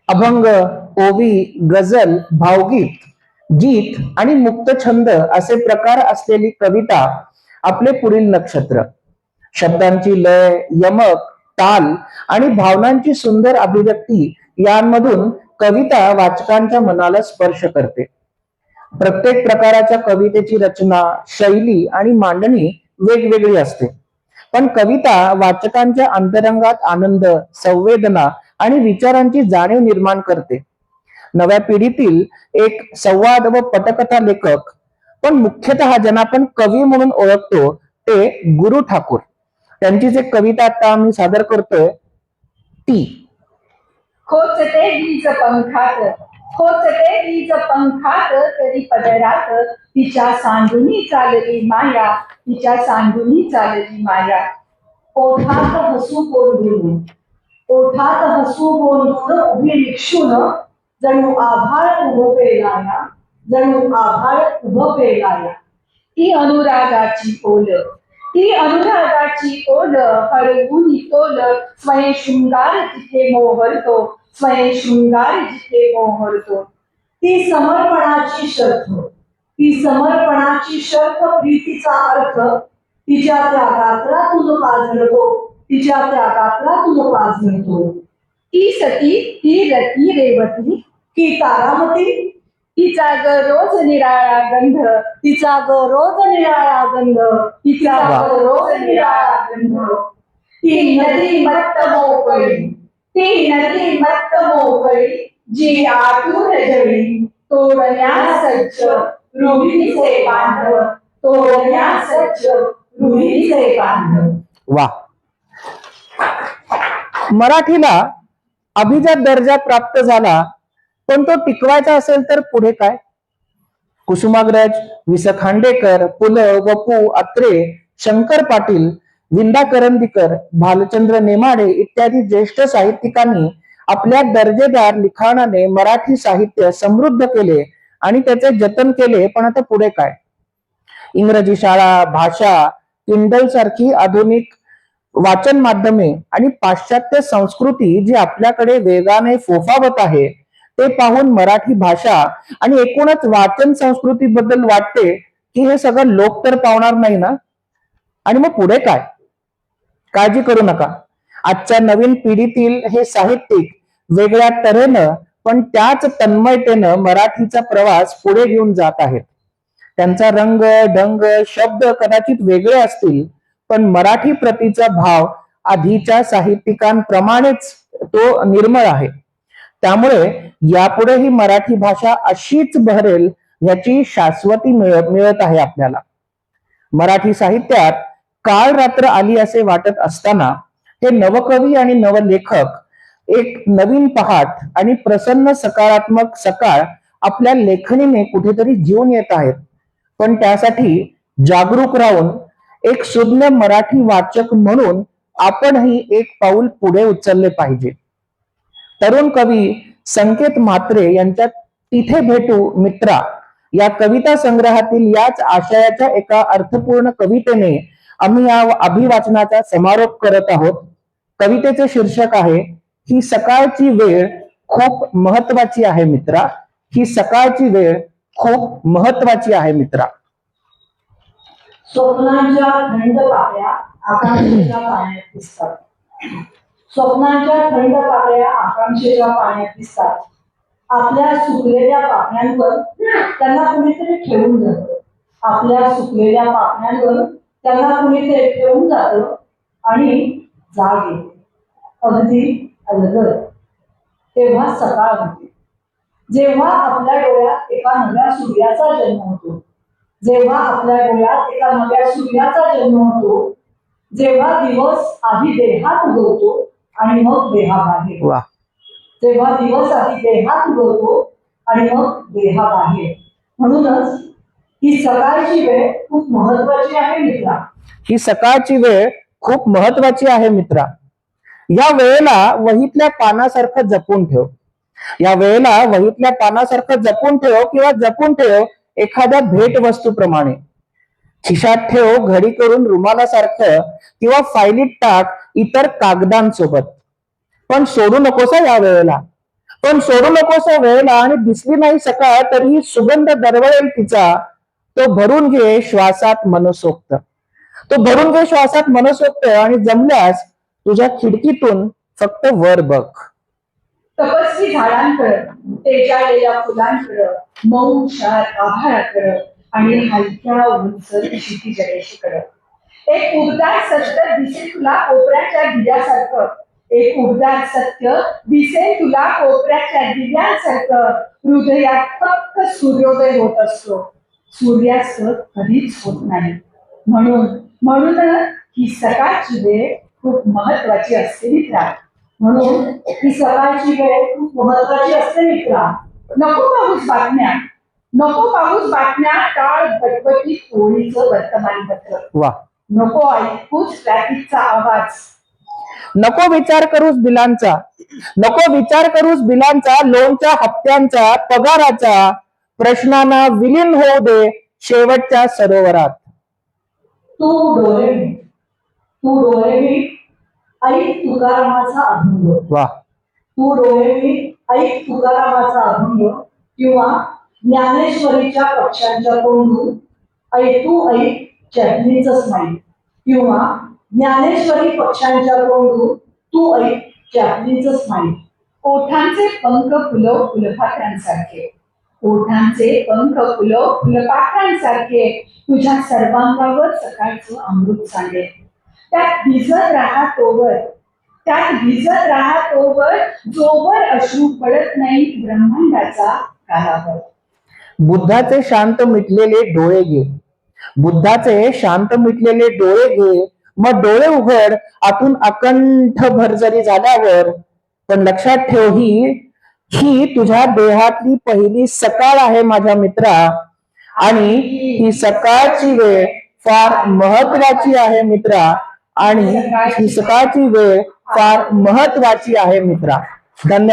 अभंग, ओवी, गझल, भावगीत, गीत आणि मुक्तछंद असे प्रकार असलेली कविता आपले पुढील नक्षत्र. शब्दांची लय, यमक, ताल आणि भावनांची सुंदर अभिव्यक्ती यांमधून कविता वाचकांच्या मनाला स्पर्श करते. प्रत्येक प्रकाराच्या कवितेची रचना, शैली आणि मांडणी वेगवेगळी असते, पण कविता वाचकांच्या अंतरंगात आनंद, संवेदना आणि विचारांची जाणीव निर्माण करते. नव्या पिढीतील एक संवाद व पटकथा लेखक, पण मुख्यतः ज्यांना आपण कवी म्हणून ओळखतो ते गुरु ठाकूर. त्यांची जे कविता आता आम्ही सादर करतोय ती. खोचते बीज पंखात, खोचते बीज पंखात, तरी पदरात तिच्या सांडूनी चालली माया, तिच्या सांडूनी चालली माया. ओठात हसू गोंधून, ओठात हसू गोंधून उभी निक्षून, जणू आभाळ उभं पेलाया, जणू आभाळ उभं पेलाया. ती अनुरागाची ओल, ती अनुरागाची ओल, हरवून तोल, स्वयं शृंगार जिथे मोहरतो, स्वयं शृंगार जिथे मोहरतो. ती समर्पणाची शर्त, ती समर्पणाची शर्त प्रीतीचा अर्थ, तिच्या त्या गात्रातून पाझरतो, तिच्या त्या गात्रातून पाझरतो. ती सती, ती रती रेवती, की तारामती, तिचा ग रोज निराळा गंध, तिचा ग रोज निराळा गंध, तिचा ग रोज निराळा गंध. ती नदी मत्त मोकळी, ती नदी मत्त मोकळी, जी आतून जळी, तोडण्यास सज्ज रुढीचे बांधव, तोडण्यास सज्ज रुढीचे बांधव. वा. मराठीला अभिजात दर्जा प्राप्त झाला, पण तो टिकवायचा असेल तर पुढे काय? कुसुमाग्रज, वि स खांडेकर, पु ल, वपू, अत्रे, शंकर पाटील, विंदा करंदीकर, भालचंद्र नेमाडे इत्यादी ज्येष्ठ साहित्यिकांनी आपल्या दर्जेदार लिखाणाने मराठी साहित्य समृद्ध केले आणि त्याचे जतन केले. पण आता पुढे काय? इंग्रजी शाळा, भाषा, किंडल सारखी आधुनिक वाचन माध्यमे आणि पाश्चात्य संस्कृती जी आपल्याकडे वेगाने फोफावत आहे, ते पाहून मराठी भाषा आणि एकूणच वाचन संस्कृतीबद्दल वाटते की हे सगळं लोक तर पावणार नाही ना. आणि मग पुढे काय? काळजी करू नका, आजच्या नवीन पिढीतील हे साहित्यिक वेगळ्या तऱ्हेनं पण त्याच तन्मयतेनं मराठीचा प्रवास पुढे घेऊन जात आहेत. त्यांचा रंग, ढंग, शब्द कदाचित वेगळे असतील, पण मराठी प्रतीचा भाव आधीच्या साहित्यिकांप्रमाणेच तो निर्मळ आहे. त्यामुळे यापुढे ही मराठी भाषा अशीच बहरेल याची शाश्वती मिळत आहे आपल्याला. मराठी साहित्यात काळ रात्र आली असे वाटत असताना हे नवकवी आणि नवलेखक एक नवीन पहाट आणि प्रसन्न सकारात्मक सकाळ आपल्या लेखणीने कुठेतरी जीवन येत आहेत. पण त्यासाठी जागरूक राहून एक सुज्ञ मराठी वाचक म्हणून आपणही एक पाऊल पुढे उचलले पाहिजे. तरुण कवी संकेत म्हात्रे यांच्या तिथे भेटू मित्रा या कविता संग्रहातील याच आशयाच्या एका अर्थपूर्ण कवितेने आम्ही या अभिवाचनाचा समारोप करत आहोत. कवितेचे शीर्षक आहे ही सकाळची वेळ खूप महत्वाची आहे मित्रा. ही सकाळची वेळ खूप महत्वाची आहे मित्रा. स्वप्नांच्या थंड पाकळ्या आकांक्षेच्या पाण्यात दिसतात. स्वप्नांच्या थंड पाकळ्या आकांक्षेच्या पाण्यात दिसतात. आपल्या सुकलेल्या पापण्यांवर त्यांना कुणीतरी ठेवून जातं. आपल्या सुकलेल्या पापण्यांवर त्यांना कुणीतरी ठेवून जातं आणि जाग येते. अगदी अलगद. तेव्हा सकाळ होते. जेव्हा आपल्या डोळ्यात एका नव्या सूर्याचा जन्म होतो. जेव्हा आपल्या डोळ्यात एका नव्या सूर्याचा जन्म होतो. जेव्हा दिवस आधी देहात उगवतो आणि मग देहाबाहेर. वा. जेव्हा दिवस आधी देहात उगवतो आणि मग देहाबाहेर. म्हणूनच ही सकाळची वेळ खूप महत्वाची आहे मित्रा. ही सकाळची वेळ खूप महत्वाची आहे मित्रा. या वेळेला वहीतल्या पानासारखं जपून ठेव. या वेळेला वहीतल्या पानासारखं जपून ठेव किंवा जपून ठेव एखाद्या भेटवस्तूप्रमाणे. खिशात ठेव घडी करून रुमालासारखं किंवा फायलीत टाक इतर कागदांसोबत. पण सोडू नकोस या वेळेला. पण सोडू नकोस या वेळेला. आणि दिसली नाही सकाळ तरी सुगंध दरवळेल तिचा. तो भरून घे श्वासात मनसोक्त. तो भरून घे श्वासात मनसोक्त. आणि जमल्यास तुझ्या खिडकीतून फक्त वर बघ. तपस्वी झाडांकडं, तेजाळलेल्या फुलांकडं, मऊ शार आभाळाकडं आणि हलक्या उंच क्षितिज रेषेकडं. एक उबदार सत्य दिसेल तुला कोपऱ्याच्या दिव्यासारखं. एक उबदार सत्य दिसेल तुला कोपऱ्याच्या दिव्यासारखं. हृदयात फक्त सूर्योदय होत असतो. सूर्यास्त कधीच होत नाही. म्हणून ही सकाळची वेळ खूप महत्वाची असते मित्रा. म्हणून ही सकाळची वेळ खूप महत्वाची असते मित्रा. नको पाऊस बातम्या, नको पाऊस बातम्या, टाळ बटबटी होळीचं वर्तमानपत्र. वा. नको ऐकूच ट्रॅफिकचा आवाज. नको विचार करूस बिलांचा. नको विचार करूस बिलांचा. लोनच्या हप्त्यांचा पगाराचा. प्रश्नांना विलीन होऊ दे शेवटच्या सरोवरात. तू डोळे मिट. तू डोळे मिट. ऐक तुकारामाचा अभंग. वा. तू डोळे मिट. ऐक तुकारामाचा अभंग किंवा ज्ञानेश्वरीच्या पक्ष्यांच्या तोंडून ऐक चटणीचं स्माईल किंवा ज्ञानेश्वरी पक्ष्यांच्या तोंडून तू ऐक चटणीचं स्माईल. ओठांचे पंख फुलो फुलपाखरांसारखे. ओठांचे पंख फुलो फुलपाखरांसारखे तुझ्या सर्वांगावर सकाळचं अमृत सांगेल. त्यात भिजत राहा तोवर जोवर अश्रू पडत नाही ब्रह्मांडाचा कालावर. बुद्धाचे शांत मिटलेले डोळे घे. बुद्धाचे शांत मिटलेले डोळे घे. मग डोळे उघड आतून अकंठ भरजरी झाल्यावर. पण लक्षात ठेव ही तुझ्या देहातली पहिली सकाळ आहे माझ्या मित्रा. आणि ही सकाळची वेळ फार महत्वाची आहे मित्रा. आणि ही सकाळची वेळ फार महत्वाची आहे मित्रा. धन्यवाद.